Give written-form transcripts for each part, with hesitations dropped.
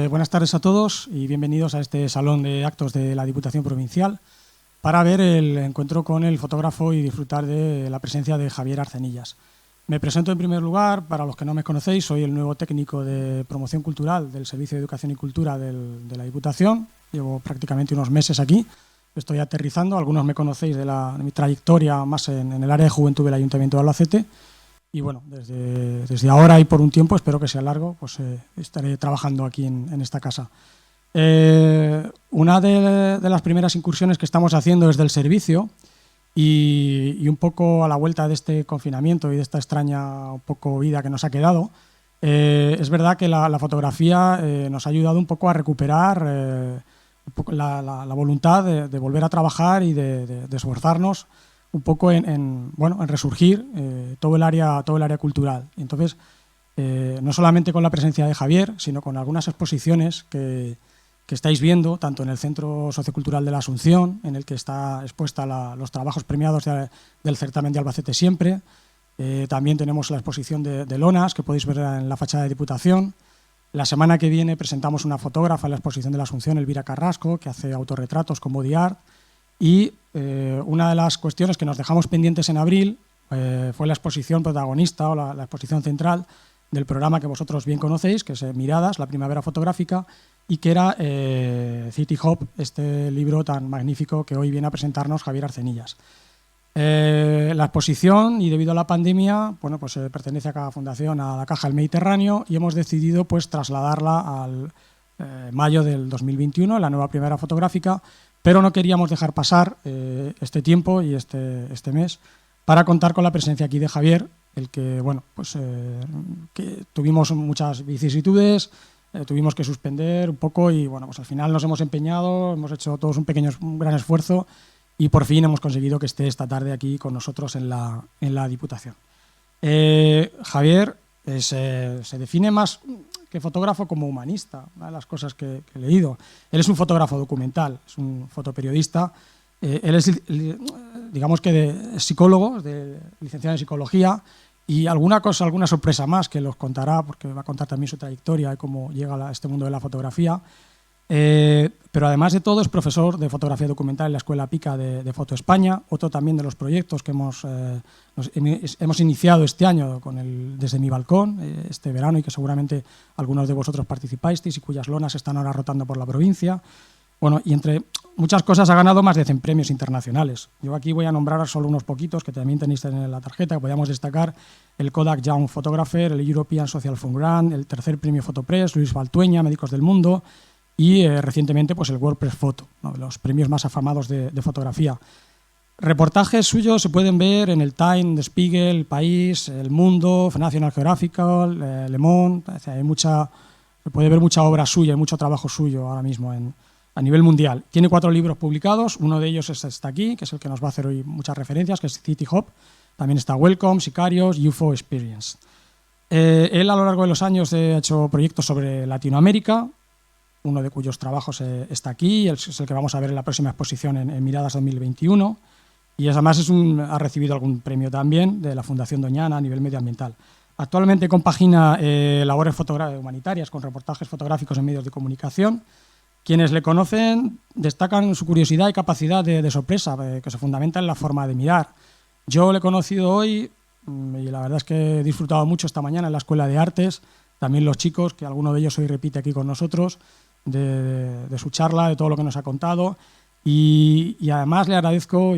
buenas tardes a todos y bienvenidos a este salón de actos de la Diputación Provincial para ver el encuentro con el fotógrafo y disfrutar de la presencia de Javier Arcenillas. Me presento en primer lugar, para los que no me conocéis, soy el nuevo técnico de promoción cultural del Servicio de Educación y Cultura de la Diputación. Llevo prácticamente unos meses aquí, estoy aterrizando, algunos me conocéis de mi trayectoria más en el área de juventud del Ayuntamiento de Albacete. Y bueno, desde ahora y por un tiempo, espero que sea largo, pues estaré trabajando aquí en esta casa. Una de las primeras incursiones que estamos haciendo es del servicio y un poco a la vuelta de este confinamiento y de esta extraña un poco vida que nos ha quedado. Es verdad que la fotografía nos ha ayudado un poco a recuperar un poco la voluntad de volver a trabajar y de esforzarnos un poco en resurgir todo el área cultural. Entonces, no solamente con la presencia de Javier, sino con algunas exposiciones que estáis viendo, tanto en el Centro Sociocultural de la Asunción, en el que está expuesta los trabajos premiados del certamen de Albacete Siempre. También tenemos la exposición de lonas, que podéis ver en la fachada de Diputación. La semana que viene presentamos una fotógrafa en la exposición de la Asunción, Elvira Carrasco, que hace autorretratos con body art. Y una de las cuestiones que nos dejamos pendientes en abril fue la exposición protagonista o la exposición central del programa que vosotros bien conocéis, que es Miradas, la primavera fotográfica, y que era City Hop, este libro tan magnífico que hoy viene a presentarnos Javier Arcenillas. La exposición, y debido a la pandemia, bueno, pues pertenece a cada fundación a la Caja del Mediterráneo y hemos decidido pues trasladarla al mayo del 2021, la nueva primavera fotográfica, pero no queríamos dejar pasar este tiempo y este mes para contar con la presencia aquí de Javier, el que, bueno, pues que tuvimos muchas vicisitudes, tuvimos que suspender un poco y, bueno, pues al final nos hemos empeñado, hemos hecho todos un gran esfuerzo y por fin hemos conseguido que esté esta tarde aquí con nosotros en la Diputación. Javier se define más que fotógrafo como humanista, una de las cosas que he leído. Él es un fotógrafo documental, es un fotoperiodista. Él es, digamos que, psicólogo, licenciado en psicología, y alguna sorpresa más que los contará, porque va a contar también su trayectoria y cómo llega a este mundo de la fotografía. Pero además de todo es profesor de fotografía documental en la Escuela Pica de Foto España, otro también de los proyectos que hemos iniciado este año desde mi balcón, este verano, y que seguramente algunos de vosotros participáis y cuyas lonas están ahora rotando por la provincia. Bueno, y entre muchas cosas ha ganado más de 100 premios internacionales. Yo aquí voy a nombrar solo unos poquitos que también tenéis en la tarjeta, que podríamos destacar: el Kodak Young Photographer, el European Social Fund Grant, el tercer premio Fotopress, Luis Baltueña, Médicos del Mundo, y recientemente pues el WordPress Photo, ¿no?, de los premios más afamados de fotografía. Reportajes suyos se pueden ver en el Time, The Spiegel, El País, El Mundo, National Geographic, Le Monde. Se puede ver mucha obra suya y mucho trabajo suyo ahora mismo a nivel mundial. Tiene 4 libros publicados, uno de ellos está aquí, que es el que nos va a hacer hoy muchas referencias, que es City Hop. También está Welcome, Sicarios, UFO Experience. Él a lo largo de los años ha hecho proyectos sobre Latinoamérica, uno de cuyos trabajos está aquí, es el que vamos a ver en la próxima exposición en Miradas 2021, y además ha recibido algún premio también de la Fundación Doñana a nivel medioambiental. Actualmente compagina labores humanitarias con reportajes fotográficos en medios de comunicación. Quienes le conocen destacan su curiosidad y capacidad de sorpresa, que se fundamenta en la forma de mirar. Yo le he conocido hoy y la verdad es que he disfrutado mucho esta mañana en la Escuela de Artes, también los chicos, que alguno de ellos hoy repite aquí con nosotros, de su charla, de todo lo que nos ha contado, y además le agradezco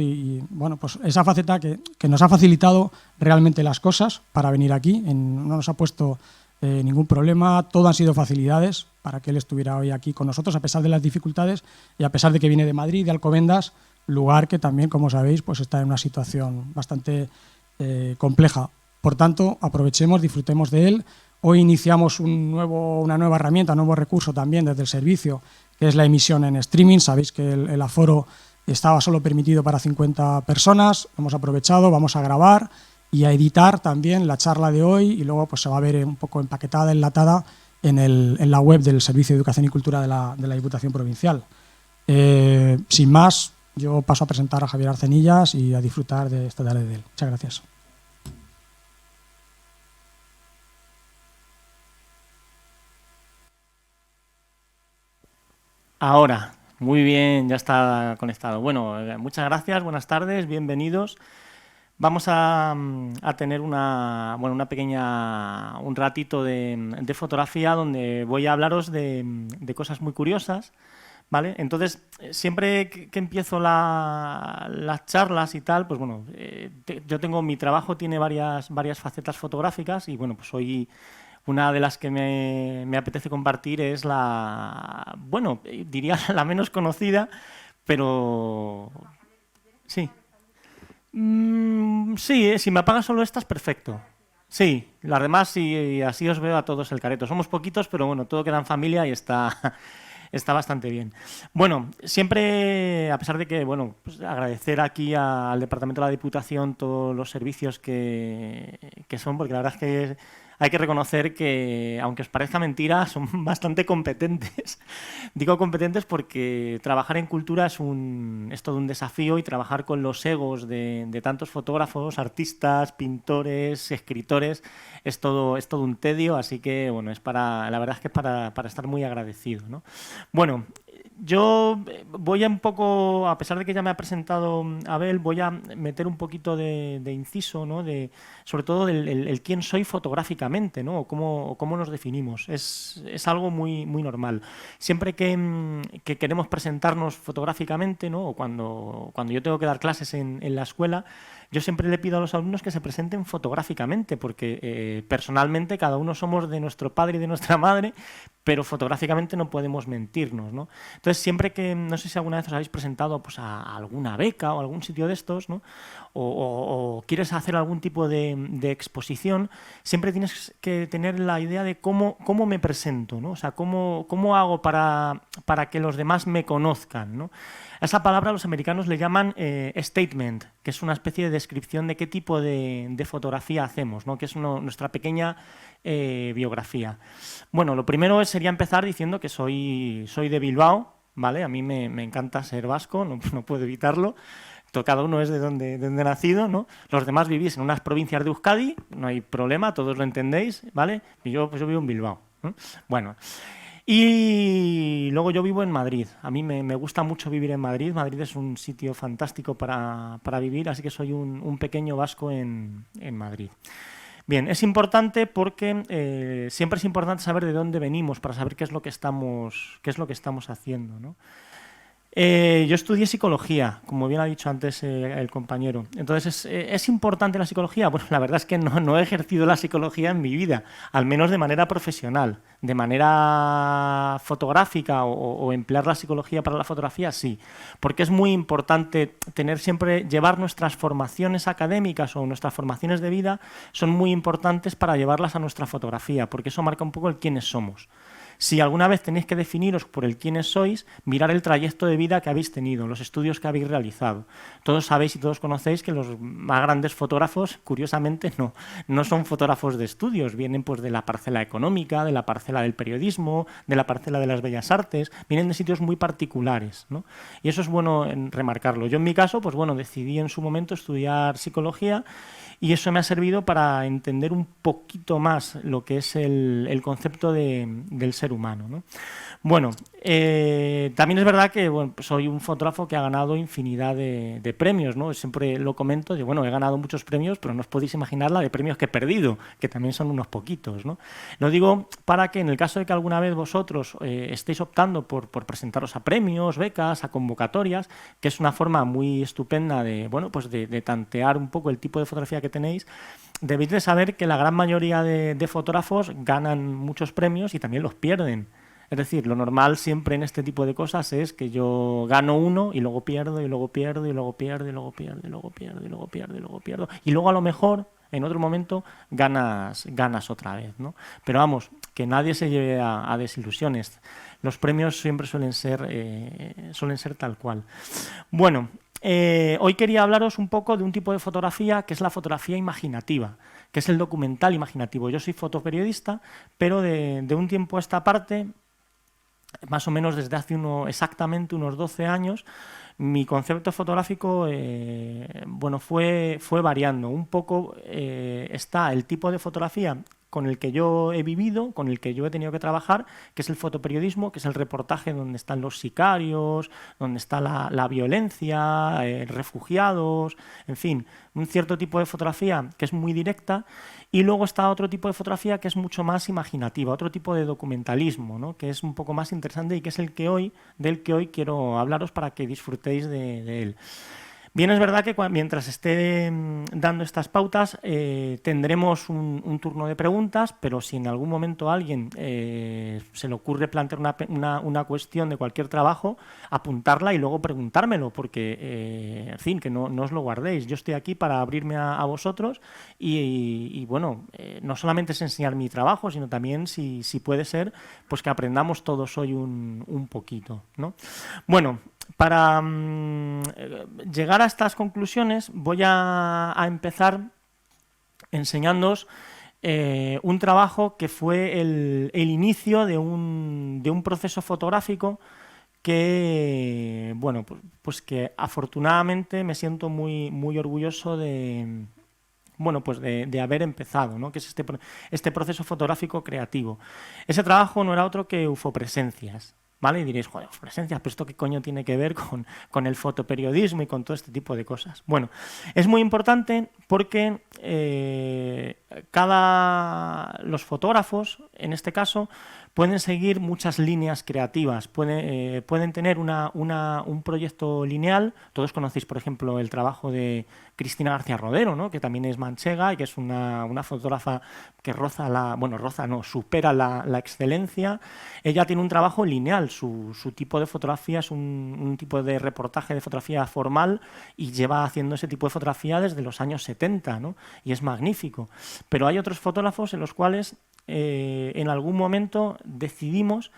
bueno, pues esa faceta que nos ha facilitado realmente las cosas para venir aquí. No nos ha puesto ningún problema, todo han sido facilidades para que él estuviera hoy aquí con nosotros, a pesar de las dificultades y a pesar de que viene de Madrid, de Alcobendas, lugar que también, como sabéis, pues está en una situación bastante compleja. Por tanto, aprovechemos, disfrutemos de él. Hoy iniciamos una nueva herramienta, un nuevo recurso también desde el servicio, que es la emisión en streaming. Sabéis que el aforo estaba solo permitido para 50 personas. Hemos aprovechado, vamos a grabar y a editar también la charla de hoy, y luego pues se va a ver un poco empaquetada, enlatada en la web del Servicio de Educación y Cultura de la Diputación Provincial. Sin más, yo paso a presentar a Javier Arcenillas y a disfrutar de esta tarde de él. Muchas gracias. Ahora, muy bien, ya está conectado. Bueno, muchas gracias, buenas tardes, bienvenidos. Vamos a tener un ratito de fotografía donde voy a hablaros de cosas muy curiosas, ¿vale? Entonces, siempre que empiezo las charlas y tal, pues bueno, yo tengo, mi trabajo tiene varias facetas fotográficas y bueno, pues hoy una de las que me apetece compartir es bueno, diría la menos conocida, pero sí. Sí, si me apagas solo estas, perfecto. Sí, las demás sí, y así os veo a todos el careto. Somos poquitos, pero bueno, todo queda en familia y está bastante bien. Bueno, siempre, a pesar de que, bueno, pues agradecer aquí al Departamento de la Diputación todos los servicios que son, porque la verdad es que hay que reconocer que, aunque os parezca mentira, son bastante competentes. Digo competentes porque trabajar en cultura es todo un desafío y trabajar con los egos de tantos fotógrafos, artistas, pintores, escritores, es todo un tedio, así que, bueno, la verdad es que es para estar muy agradecido, ¿no? Bueno, yo voy a un poco, a pesar de que ya me ha presentado Abel, voy a meter un poquito de inciso, ¿no? Sobre todo el quién soy fotográficamente, ¿no? O cómo nos definimos. Es algo muy normal. Siempre que queremos presentarnos fotográficamente, ¿no? O cuando yo tengo que dar clases en la escuela, yo siempre le pido a los alumnos que se presenten fotográficamente, porque personalmente cada uno somos de nuestro padre y de nuestra madre, pero fotográficamente no podemos mentirnos, ¿no? Entonces, siempre que, no sé si alguna vez os habéis presentado pues, a alguna beca o algún sitio de estos, ¿no? O quieres hacer algún tipo de exposición, siempre tienes que tener la idea de cómo me presento, ¿no? O sea, cómo hago para que los demás me conozcan, ¿no? A esa palabra los americanos le llaman statement, que es una especie de descripción de qué tipo de fotografía hacemos, ¿no? Que es nuestra pequeña biografía. Bueno, lo primero sería empezar diciendo que soy de Bilbao, ¿vale? A mí me encanta ser vasco, no puedo evitarlo. Cada uno es de donde he nacido, ¿no? Los demás vivís en unas provincias de Euskadi, no hay problema, todos lo entendéis, ¿vale? Y yo vivo en Bilbao, ¿no? Bueno, y luego yo vivo en Madrid. A mí me gusta mucho vivir en Madrid. Madrid es un sitio fantástico para vivir, así que soy un pequeño vasco en Madrid. Bien, es importante porque siempre es importante saber de dónde venimos para saber qué es lo que estamos haciendo, ¿no? Yo estudié psicología, como bien ha dicho antes el compañero. Entonces, ¿es importante la psicología? Bueno, la verdad es que no he ejercido la psicología en mi vida, al menos de manera profesional. De manera fotográfica o emplear la psicología para la fotografía, sí. Porque es muy importante llevar nuestras formaciones académicas o nuestras formaciones de vida, son muy importantes para llevarlas a nuestra fotografía, porque eso marca un poco el quiénes somos. Si alguna vez tenéis que definiros por el quiénes sois, mirar el trayecto de vida que habéis tenido, los estudios que habéis realizado. Todos sabéis y todos conocéis que los más grandes fotógrafos, curiosamente, no son fotógrafos de estudios, vienen pues de la parcela económica, de la parcela del periodismo, de la parcela de las bellas artes, vienen de sitios muy particulares, ¿no? Y eso es bueno remarcarlo. Yo en mi caso, pues bueno, decidí en su momento estudiar psicología y eso me ha servido para entender un poquito más lo que es el concepto del ser humano, ¿no? Bueno, también es verdad que bueno, soy un fotógrafo que ha ganado infinidad de premios, ¿no? Siempre lo comento, y bueno, he ganado muchos premios, pero no os podéis imaginar la de premios que he perdido, que también son unos poquitos, ¿no? Lo digo para que en el caso de que alguna vez vosotros estéis optando por presentaros a premios, becas, a convocatorias, que es una forma muy estupenda bueno, pues de tantear un poco el tipo de fotografía que tenéis, debéis de saber que la gran mayoría de fotógrafos ganan muchos premios y también los pierden. Es decir, lo normal siempre en este tipo de cosas es que yo gano uno y luego pierdo y luego pierdo y luego pierdo y luego pierdo y luego pierdo y luego pierdo y luego pierdo y luego a lo mejor en otro momento ganas otra vez, ¿no? Pero vamos, que nadie se lleve a desilusiones. Los premios siempre suelen ser tal cual. Bueno, hoy quería hablaros un poco de un tipo de fotografía que es la fotografía imaginativa, que es el documental imaginativo. Yo soy fotoperiodista, pero de un tiempo a esta parte, más o menos desde hace exactamente unos 12 años, mi concepto fotográfico bueno, fue variando. Un poco está el tipo de fotografía con el que yo he vivido, con el que yo he tenido que trabajar, que es el fotoperiodismo, que es el reportaje donde están los sicarios, donde está la violencia, refugiados, en fin, un cierto tipo de fotografía que es muy directa, y luego está otro tipo de fotografía que es mucho más imaginativa, otro tipo de documentalismo, ¿no? Que es un poco más interesante y que es del que hoy quiero hablaros para que disfrutéis de él. Bien, es verdad que mientras esté dando estas pautas tendremos un turno de preguntas, pero si en algún momento a alguien se le ocurre plantear una cuestión de cualquier trabajo, apuntarla y luego preguntármelo, porque, en fin, que no os lo guardéis. Yo estoy aquí para abrirme a vosotros y bueno, no solamente es enseñar mi trabajo, sino también, si puede ser, pues que aprendamos todos hoy un poquito, ¿no? Bueno, para llegar a estas conclusiones voy a empezar enseñándoos un trabajo que fue el inicio de un proceso fotográfico que, bueno, pues que afortunadamente me siento muy orgulloso de, bueno, pues de haber empezado, ¿no? Que es este proceso fotográfico creativo. Ese trabajo no era otro que Ufopresencias. ¿Vale? Y diréis, joder, Ufopresencias, pero ¿esto qué coño tiene que ver con el fotoperiodismo y con todo este tipo de cosas? Bueno, es muy importante porque los fotógrafos, en este caso, pueden seguir muchas líneas creativas, pueden tener un proyecto lineal. Todos conocéis, por ejemplo, el trabajo de Cristina García Rodero, ¿no? Que también es manchega y que es una fotógrafa que supera la excelencia. Ella tiene un trabajo lineal, su tipo de fotografía es un tipo de reportaje de fotografía formal y lleva haciendo ese tipo de fotografía desde los años 70, ¿no? Y es magnífico. Pero hay otros fotógrafos en los cuales en algún momento decidimos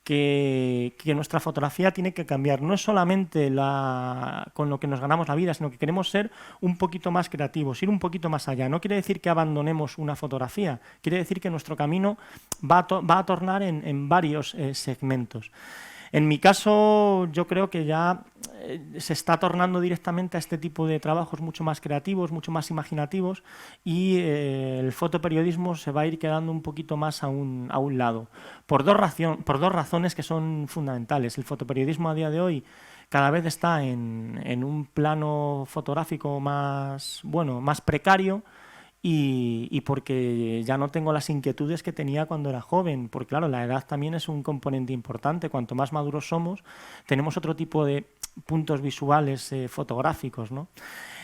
que nuestra fotografía tiene que cambiar. No es solamente con lo que nos ganamos la vida, sino que queremos ser un poquito más creativos, ir un poquito más allá. No quiere decir que abandonemos una fotografía, quiere decir que nuestro camino va a tornar en varios segmentos. En mi caso, yo creo que ya se está tornando directamente a este tipo de trabajos mucho más creativos, mucho más imaginativos, y el fotoperiodismo se va a ir quedando un poquito más a un lado, por dos razones que son fundamentales. El fotoperiodismo a día de hoy cada vez está en un plano fotográfico más precario, y porque ya no tengo las inquietudes que tenía cuando era joven, porque claro, la edad también es un componente importante. Cuanto más maduros somos, tenemos otro tipo de puntos visuales fotográficos, ¿no?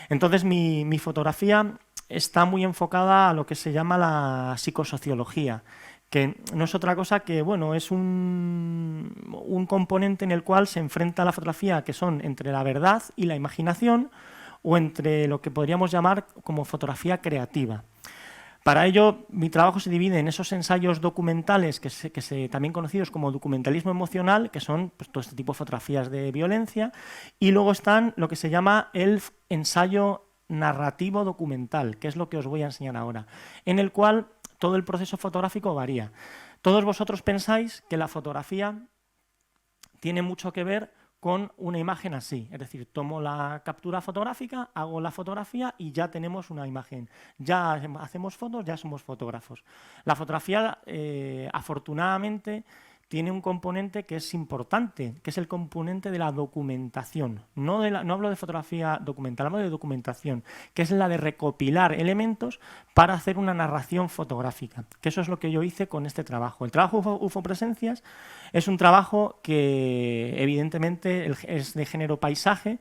Entonces mi fotografía está muy enfocada a lo que se llama la psicosociología, que no es otra cosa que, bueno, es un componente en el cual se enfrenta la fotografía, que son entre la verdad y la imaginación, o entre lo que podríamos llamar como fotografía creativa. Para ello, mi trabajo se divide en esos ensayos documentales, también conocidos como documentalismo emocional, que son pues, todo este tipo de fotografías de violencia, y luego están lo que se llama el ensayo narrativo documental, que es lo que os voy a enseñar ahora, en el cual todo el proceso fotográfico varía. Todos vosotros pensáis que la fotografía tiene mucho que ver con una imagen así, es decir, tomo la captura fotográfica, hago la fotografía y ya tenemos una imagen. Ya hacemos fotos, ya somos fotógrafos. La fotografía, afortunadamente, tiene un componente que es importante, que es el componente de la documentación. No hablo de fotografía documental, hablo de documentación, que es la de recopilar elementos para hacer una narración fotográfica, que eso es lo que yo hice con este trabajo. El trabajo Ufopresencias es un trabajo que evidentemente es de género paisaje,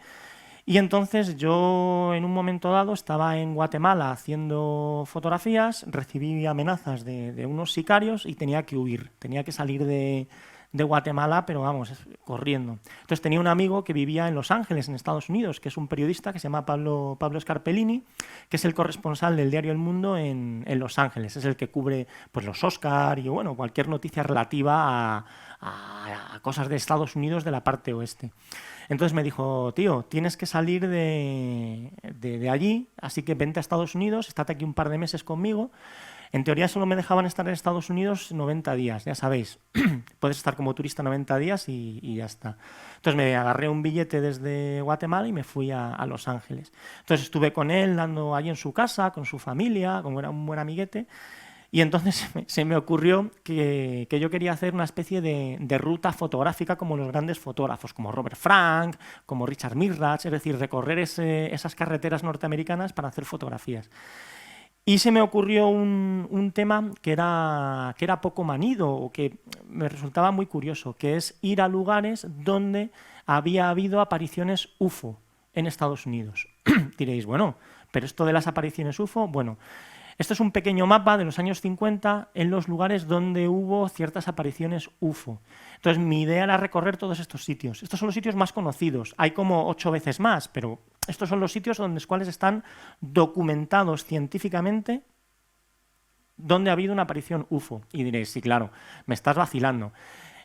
y entonces yo en un momento dado estaba en Guatemala haciendo fotografías, recibí amenazas de unos sicarios y tenía que huir, tenía que salir de Guatemala, pero vamos, corriendo. Entonces tenía un amigo que vivía en Los Ángeles, en Estados Unidos, que es un periodista que se llama Pablo Scarpellini, que es el corresponsal del diario El Mundo en Los Ángeles. Es el que cubre pues, los Oscar y bueno, cualquier noticia relativa a cosas de Estados Unidos de la parte oeste. Entonces me dijo, tío, tienes que salir de allí, así que vente a Estados Unidos, estate aquí un par de meses conmigo. En teoría solo me dejaban estar en Estados Unidos 90 días, ya sabéis. Puedes estar como turista 90 días y ya está. Entonces me agarré un billete desde Guatemala y me fui a Los Ángeles. Entonces estuve con él, dando allí en su casa, con su familia, como era un buen amiguete. Y entonces se me ocurrió que yo quería hacer una especie de ruta fotográfica como los grandes fotógrafos, como Robert Frank, como Richard Milrach, es decir, recorrer esas carreteras norteamericanas para hacer fotografías. Y se me ocurrió un tema que era poco manido o que me resultaba muy curioso, que es ir a lugares donde había habido apariciones UFO en Estados Unidos. Diréis, bueno, pero esto de las apariciones UFO, bueno, esto es un pequeño mapa de los años 50 en los lugares donde hubo ciertas apariciones UFO. Entonces, mi idea era recorrer todos estos sitios. Estos son los sitios más conocidos. Hay como 8 veces más, pero estos son los sitios donde los cuales están documentados científicamente donde ha habido una aparición UFO. Y diréis, sí, claro, me estás vacilando.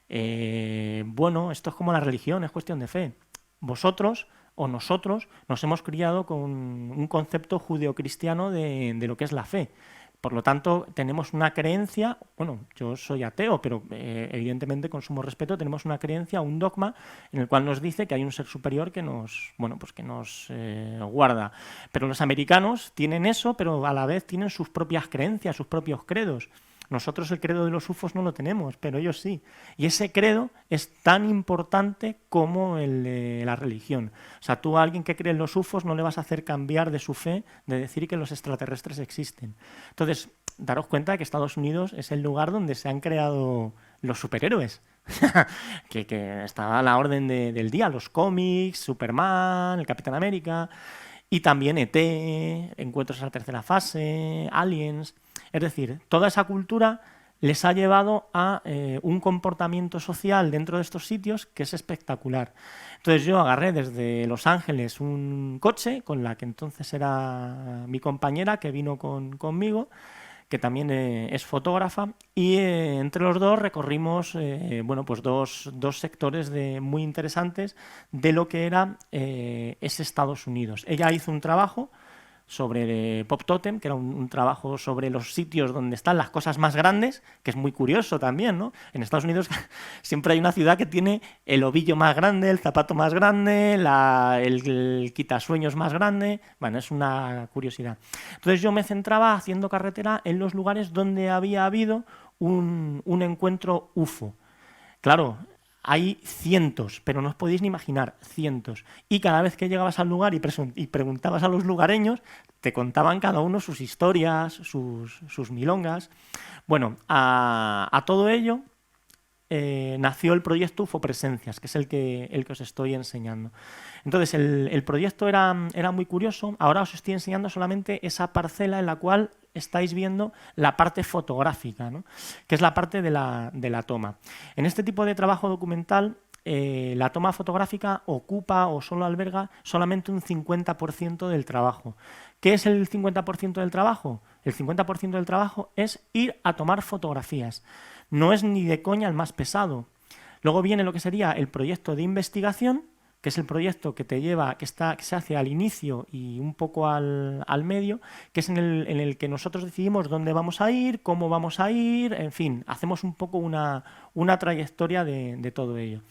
Bueno, esto es como la religión, es cuestión de fe. Vosotros o nosotros nos hemos criado con un concepto judeocristiano de lo que es la fe. Por lo tanto, tenemos una creencia, bueno, yo soy ateo, pero evidentemente con sumo respeto tenemos una creencia, un dogma en el cual nos dice que hay un ser superior que nos, bueno, pues que nos guarda. Pero los americanos tienen eso, pero a la vez tienen sus propias creencias, sus propios credos. Nosotros el credo de los UFOs no lo tenemos, pero ellos sí. Y ese credo es tan importante como el de la religión. O sea, tú a alguien que cree en los UFOs no le vas a hacer cambiar de su fe de decir que los extraterrestres existen. Entonces, daros cuenta de que Estados Unidos es el lugar donde se han creado los superhéroes. que está a la orden del día, los cómics, Superman, el Capitán América, y también ET, Encuentros en la tercera fase, Aliens. Es decir, toda esa cultura les ha llevado a un comportamiento social dentro de estos sitios que es espectacular. Entonces yo agarré desde Los Ángeles un coche con la que entonces era mi compañera que vino conmigo, que también es fotógrafa, y entre los dos recorrimos bueno, pues dos sectores muy interesantes de lo que era ese Estados Unidos. Ella hizo un trabajo sobre Pop Totem, que era un trabajo sobre los sitios donde están las cosas más grandes, que es muy curioso también, ¿no? En Estados Unidos siempre hay una ciudad que tiene el ovillo más grande, el zapato más grande, el quitasueños más grande. Bueno, es una curiosidad. Entonces yo me centraba haciendo carretera en los lugares donde había habido un encuentro UFO. Claro, hay cientos, pero no os podéis ni imaginar, cientos. Y cada vez que llegabas al lugar y preguntabas a los lugareños, te contaban cada uno sus historias, sus milongas. Bueno, a todo ello nació el proyecto UFO Presencias, que es el que os estoy enseñando. Entonces, el proyecto era muy curioso. Ahora os estoy enseñando solamente esa parcela en la cual estáis viendo la parte fotográfica, ¿no? Que es la parte de la toma. En este tipo de trabajo documental, la toma fotográfica ocupa o solo alberga solamente un 50% del trabajo. ¿Qué es el 50% del trabajo? El 50% del trabajo es ir a tomar fotografías. No es ni de coña el más pesado. Luego viene lo que sería el proyecto de investigación, que es el proyecto que te lleva, que se hace al inicio y un poco al medio, que es en el que nosotros decidimos dónde vamos a ir, cómo vamos a ir, en fin, hacemos un poco una trayectoria de todo ello.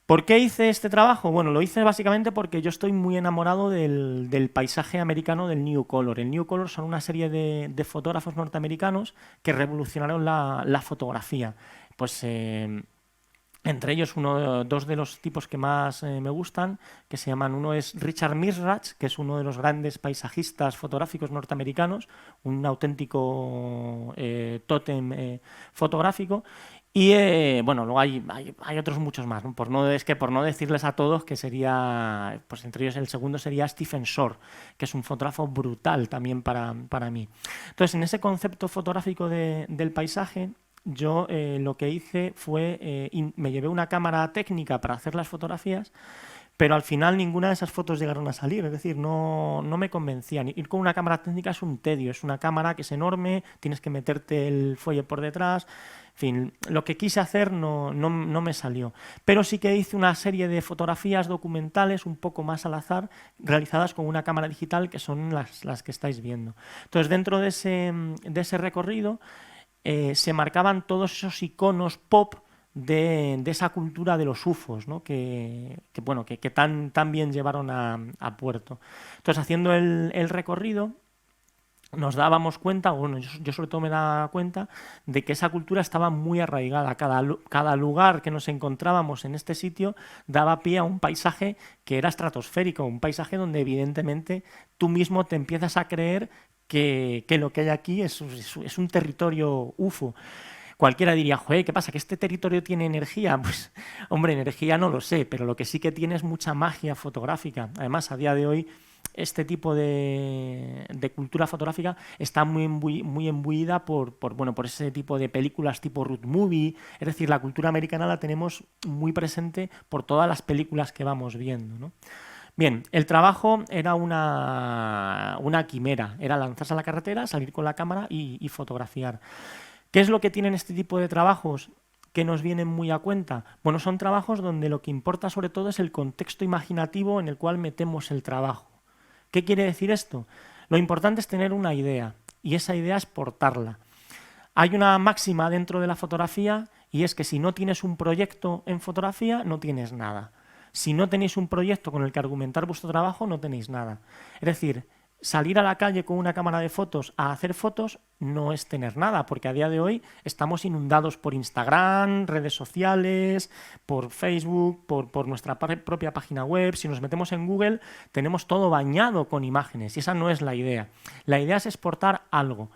¿Por qué hice este trabajo? Bueno, lo hice básicamente porque yo estoy muy enamorado del paisaje americano del New Color. El New Color son una serie de fotógrafos norteamericanos que revolucionaron la fotografía. Pues entre ellos dos de los tipos que más me gustan, que se llaman, uno es Richard Milrach, que es uno de los grandes paisajistas fotográficos norteamericanos, un auténtico tótem fotográfico. Y bueno, luego hay otros muchos más, ¿no? Por no decirles a todos que sería, pues entre ellos el segundo sería Stephen Shore, que es un fotógrafo brutal también para mí. Entonces, en ese concepto fotográfico del paisaje, yo lo que hice fue, me llevé una cámara técnica para hacer las fotografías, pero al final ninguna de esas fotos llegaron a salir, es decir, no me convencían. Ir con una cámara técnica es un tedio, es una cámara que es enorme, tienes que meterte el fuelle por detrás, en fin, lo que quise hacer no me salió. Pero sí que hice una serie de fotografías documentales un poco más al azar, realizadas con una cámara digital, que son las que estáis viendo. Entonces, dentro de ese recorrido se marcaban todos esos iconos pop de esa cultura de los UFOs, ¿no? que tan bien llevaron a puerto. Entonces, haciendo el recorrido, nos dábamos cuenta, bueno, yo sobre todo me daba cuenta, de que esa cultura estaba muy arraigada. Cada lugar que nos encontrábamos en este sitio daba pie a un paisaje que era estratosférico, un paisaje donde evidentemente tú mismo te empiezas a creer que lo que hay aquí es un territorio UFO. Cualquiera diría, joder, ¿qué pasa? ¿Que este territorio tiene energía? Pues, hombre, energía no lo sé, pero lo que sí que tiene es mucha magia fotográfica. Además, a día de hoy, este tipo de cultura fotográfica está muy imbuida por ese tipo de películas tipo road movie. Es decir, la cultura americana la tenemos muy presente por todas las películas que vamos viendo, ¿no? Bien, el trabajo era una quimera, era lanzarse a la carretera, salir con la cámara y fotografiar. ¿Qué es lo que tienen este tipo de trabajos que nos vienen muy a cuenta? Bueno, son trabajos donde lo que importa sobre todo es el contexto imaginativo en el cual metemos el trabajo. ¿Qué quiere decir esto? Lo importante es tener una idea y esa idea es portarla. Hay una máxima dentro de la fotografía y es que si no tienes un proyecto en fotografía, no tienes nada. Si no tenéis un proyecto con el que argumentar vuestro trabajo, no tenéis nada. Es decir, salir a la calle con una cámara de fotos a hacer fotos no es tener nada, porque a día de hoy estamos inundados por Instagram, redes sociales, por Facebook, por nuestra propia página web. Si nos metemos en Google, tenemos todo bañado con imágenes y esa no es la idea. La idea es exportar algo.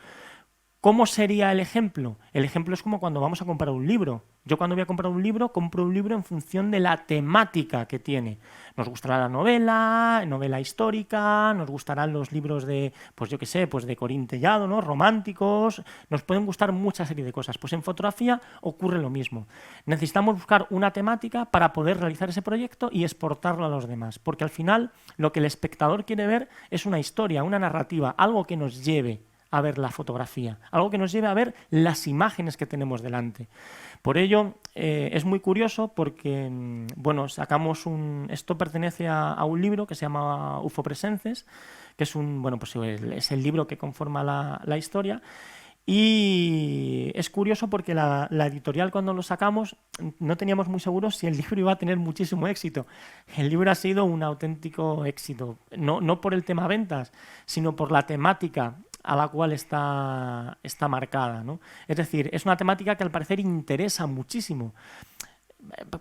¿Cómo sería el ejemplo? El ejemplo es como cuando vamos a comprar un libro. Yo cuando voy a comprar un libro, compro un libro en función de la temática que tiene. Nos gustará la novela histórica, nos gustarán los libros de, pues yo qué sé, pues de Corín Tellado, ¿no? Románticos, nos pueden gustar mucha serie de cosas. Pues en fotografía ocurre lo mismo. Necesitamos buscar una temática para poder realizar ese proyecto y exportarlo a los demás, porque al final lo que el espectador quiere ver es una historia, una narrativa, algo que nos lleve a ver la fotografía, algo que nos lleve a ver las imágenes que tenemos delante. Por ello, es muy curioso porque, bueno, esto pertenece a un libro que se llama UFO Presences, que es es el libro que conforma la historia. Y es curioso porque la editorial, cuando lo sacamos, no teníamos muy seguros si el libro iba a tener muchísimo éxito. El libro ha sido un auténtico éxito, no por el tema ventas, sino por la temática a la cual está marcada, ¿no? Es decir, es una temática que al parecer interesa muchísimo.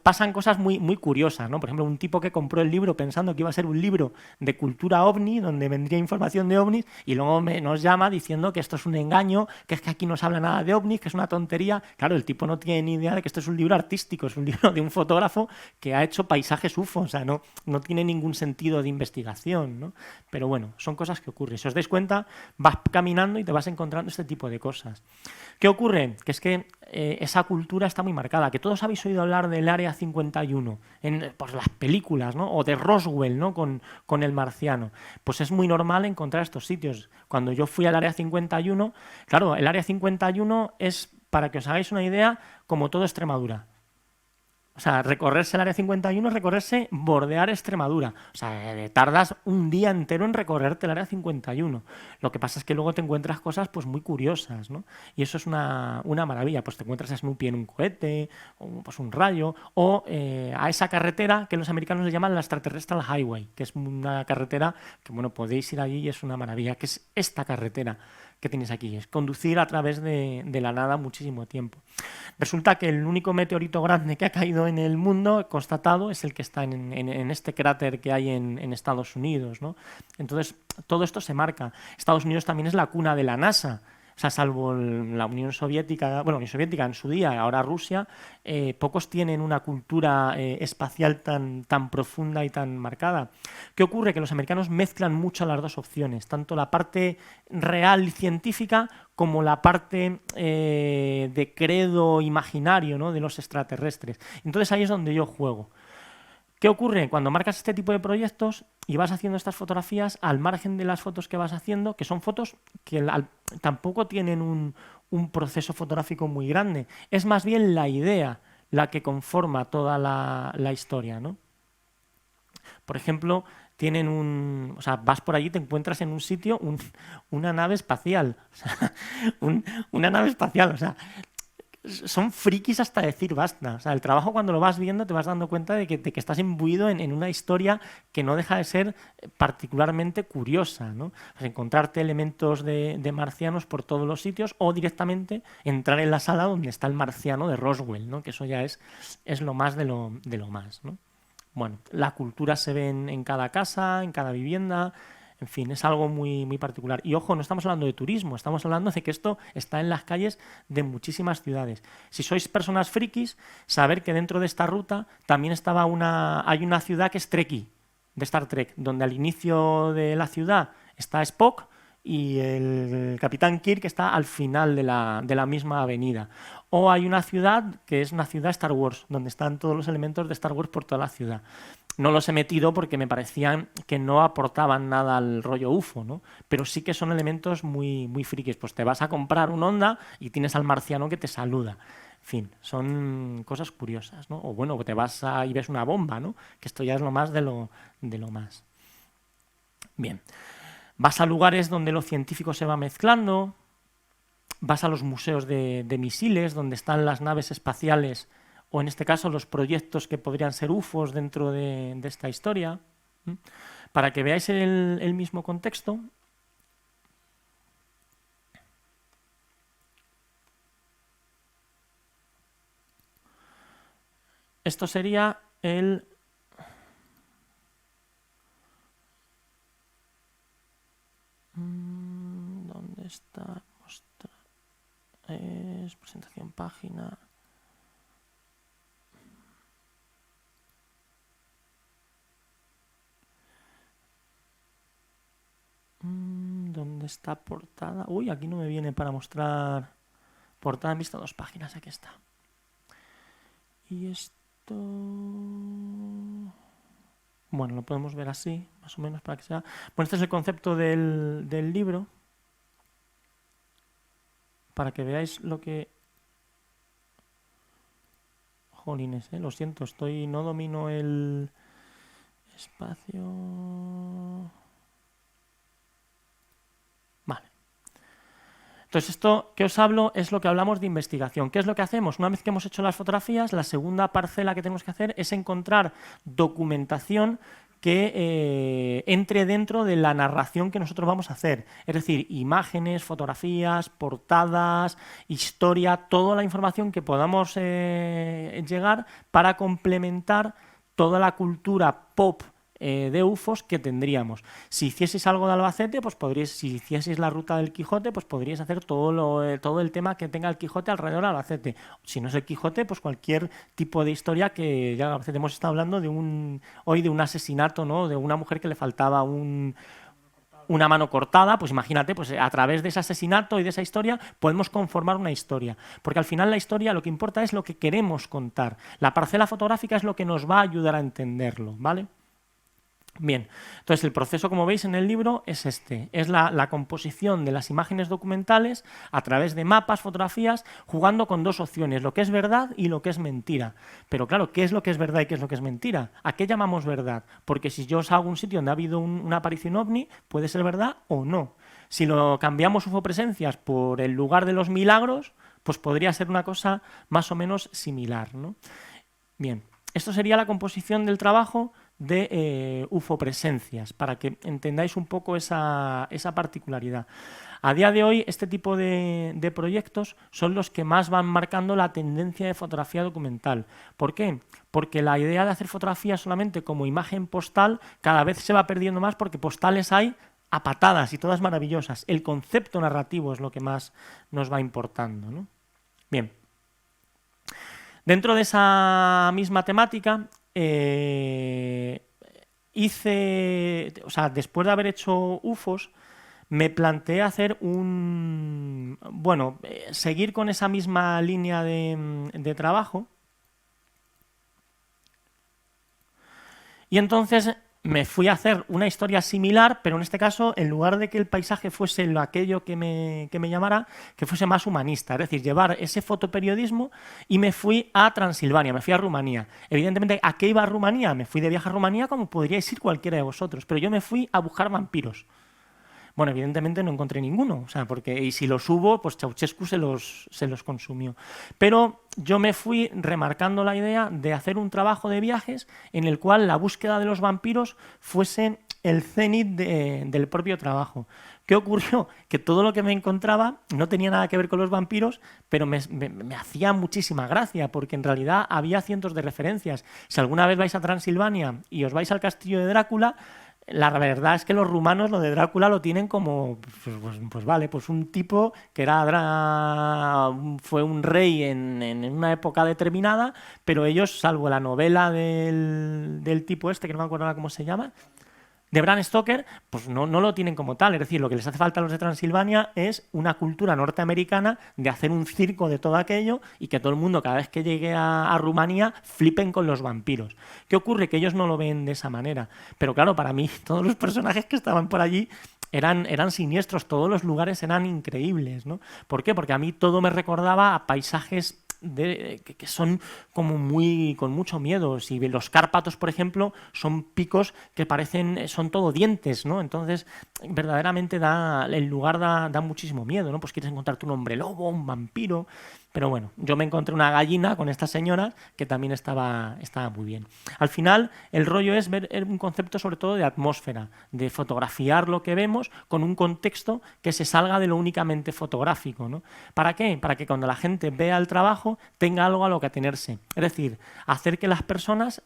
Pasan cosas muy curiosas, ¿no? Por ejemplo, un tipo que compró el libro pensando que iba a ser un libro de cultura ovni, donde vendría información de ovnis, y luego nos llama diciendo que esto es un engaño, que es que aquí no se habla nada de ovnis, que es una tontería. Claro, el tipo no tiene ni idea de que esto es un libro artístico, es un libro de un fotógrafo que ha hecho paisajes UFO, o sea, no tiene ningún sentido de investigación, ¿no? Pero bueno, son cosas que ocurren. Si os dais cuenta, vas caminando y te vas encontrando este tipo de cosas. ¿Qué ocurre? Que es que esa cultura está muy marcada, que todos habéis oído hablar del Área 51 por las películas, ¿no? O de Roswell, ¿no? Con el marciano. Pues es muy normal encontrar estos sitios. Cuando yo fui al Área 51, claro, el Área 51 es, para que os hagáis una idea, como todo Extremadura. O sea, recorrerse el Área 51 es recorrerse, bordear Extremadura. O sea, tardas un día entero en recorrerte el Área 51. Lo que pasa es que luego te encuentras cosas pues muy curiosas, ¿no? Y eso es una maravilla. Pues te encuentras a Snoopy en un cohete, o pues un rayo, o a esa carretera que los americanos le llaman la Extraterrestrial Highway, que es una carretera que, bueno, podéis ir allí y es una maravilla, que es esta carretera que tenéis aquí, es conducir a través de la nada muchísimo tiempo. Resulta que el único meteorito grande que ha caído en el mundo constatado es el que está en este cráter que hay en Estados Unidos, ¿no? Entonces, todo esto se marca. Estados Unidos también es la cuna de la NASA. O sea, salvo la Unión Soviética, bueno, Unión Soviética en su día, ahora Rusia, pocos tienen una cultura espacial tan profunda y tan marcada. ¿Qué ocurre? Que los americanos mezclan mucho las dos opciones, tanto la parte real y científica como la parte de credo imaginario, ¿no? De los extraterrestres. Entonces ahí es donde yo juego. ¿Qué ocurre? Cuando marcas este tipo de proyectos y vas haciendo estas fotografías, al margen de las fotos que vas haciendo, que son fotos que tampoco tienen un proceso fotográfico muy grande, es más bien la idea la que conforma toda la historia, ¿no? Por ejemplo, o sea, vas por allí, te encuentras en un sitio una nave espacial. O sea, una nave espacial, o sea, son frikis hasta decir basta. O sea, el trabajo cuando lo vas viendo te vas dando cuenta de que estás imbuido en una historia que no deja de ser particularmente curiosa, ¿no? O sea, encontrarte elementos de marcianos por todos los sitios o directamente entrar en la sala donde está el marciano de Roswell, ¿no? Que eso ya es lo más de lo más, ¿no? Bueno, la cultura se ve en cada casa, en cada vivienda, en fin, es algo muy, muy particular. Y ojo, no estamos hablando de turismo, estamos hablando de que esto está en las calles de muchísimas ciudades. Si sois personas frikis, saber que dentro de esta ruta también hay una ciudad que es Trekkie, de Star Trek, donde al inicio de la ciudad está Spock y el Capitán Kirk está al final de la misma avenida. O hay una ciudad que es una ciudad Star Wars, donde están todos los elementos de Star Wars por toda la ciudad. No los he metido porque me parecían que no aportaban nada al rollo UFO, ¿no? Pero sí que son elementos muy, muy frikis. Pues te vas a comprar un Honda y tienes al marciano que te saluda. En fin, son cosas curiosas, ¿no? O bueno, te vas y ves una bomba, ¿no? Que esto ya es lo más de lo más. Bien. Vas a lugares donde lo científico se va mezclando, vas a los museos de misiles, donde están las naves espaciales, o en este caso los proyectos que podrían ser UFOs dentro de esta historia. Para que veáis el mismo contexto, esto sería ¿dónde está? Es presentación página. ¿Dónde está portada? Uy, aquí no me viene para mostrar portada en vista 2 páginas. Aquí está. Y esto... Bueno, lo podemos ver así, más o menos para que sea... Bueno, este es el concepto del libro. Para que veáis lo que... Jolines, lo siento, no domino el espacio... Vale. Entonces, esto que os hablo es lo que hablamos de investigación. ¿Qué es lo que hacemos? Una vez que hemos hecho las fotografías, la segunda parcela que tenemos que hacer es encontrar documentación que entre dentro de la narración que nosotros vamos a hacer. Es decir, imágenes, fotografías, portadas, historia, toda la información que podamos llegar para complementar toda la cultura pop de UFOs que tendríamos. Si hicieseis algo de Albacete, pues si hicieseis la ruta del Quijote, pues podríais hacer todo el tema que tenga el Quijote alrededor de Albacete. Si no es el Quijote, pues cualquier tipo de historia que ya Albacete. Hemos estado hablando hoy de un asesinato, ¿no? De una mujer que le faltaba una mano cortada, pues imagínate, pues a través de ese asesinato y de esa historia podemos conformar una historia, porque al final la historia lo que importa es lo que queremos contar. La parcela fotográfica es lo que nos va a ayudar a entenderlo, ¿vale? Bien, entonces el proceso, como veis en el libro, es la composición de las imágenes documentales a través de mapas, fotografías, jugando con dos opciones, lo que es verdad y lo que es mentira. Pero claro, ¿qué es lo que es verdad y qué es lo que es mentira? ¿A qué llamamos verdad? Porque si yo os hago un sitio donde ha habido una aparición ovni, puede ser verdad o no. Si lo cambiamos UFO-presencias por el lugar de los milagros, pues podría ser una cosa más o menos similar, ¿no? Bien, esto sería la composición del trabajo de UFO-presencias, para que entendáis un poco esa particularidad. A día de hoy, este tipo de proyectos son los que más van marcando la tendencia de fotografía documental. ¿Por qué? Porque la idea de hacer fotografía solamente como imagen postal cada vez se va perdiendo más, porque postales hay a patadas y todas maravillosas. El concepto narrativo es lo que más nos va importando, ¿no? Bien. Dentro de esa misma temática, después de haber hecho UFOs, me planteé hacer seguir con esa misma línea de trabajo, Y entonces me fui a hacer una historia similar, pero en este caso, en lugar de que el paisaje fuese aquello que me llamara, que fuese más humanista, es decir, llevar ese fotoperiodismo, y me fui a Transilvania, me fui a Rumanía. Evidentemente, ¿a qué iba a Rumanía? Me fui de viaje a Rumanía como podríais ir cualquiera de vosotros, pero yo me fui a buscar vampiros. Bueno, evidentemente no encontré ninguno, o sea, porque y si los hubo, pues Ceausescu se los consumió. Pero yo me fui remarcando la idea de hacer un trabajo de viajes en el cual la búsqueda de los vampiros fuese el cenit del propio trabajo. ¿Qué ocurrió? Que todo lo que me encontraba no tenía nada que ver con los vampiros, pero me hacía muchísima gracia, porque en realidad había cientos de referencias. Si alguna vez vais a Transilvania y os vais al castillo de Drácula, la verdad es que los rumanos lo de Drácula lo tienen como, pues vale, pues un tipo que fue un rey en una época determinada, pero ellos, salvo la novela del tipo este, que no me acuerdo ahora cómo se llama, de Bram Stoker, pues no lo tienen como tal. Es decir, lo que les hace falta a los de Transilvania es una cultura norteamericana de hacer un circo de todo aquello y que todo el mundo, cada vez que llegue a Rumanía, flipen con los vampiros. ¿Qué ocurre? Que ellos no lo ven de esa manera. Pero claro, para mí, todos los personajes que estaban por allí eran siniestros, todos los lugares eran increíbles, ¿no? ¿Por qué? Porque a mí todo me recordaba a paisajes que son como con mucho miedo. Si los Cárpatos, por ejemplo, son picos que son todo dientes, ¿no? Entonces, verdaderamente el lugar da muchísimo miedo, ¿no? Pues quieres encontrarte un hombre lobo, un vampiro. Pero bueno, yo me encontré una gallina con esta señora que también estaba muy bien. Al final, el rollo es ver un concepto sobre todo de atmósfera, de fotografiar lo que vemos con un contexto que se salga de lo únicamente fotográfico, ¿no? ¿Para qué? Para que cuando la gente vea el trabajo tenga algo a lo que atenerse. Es decir, hacer que las personas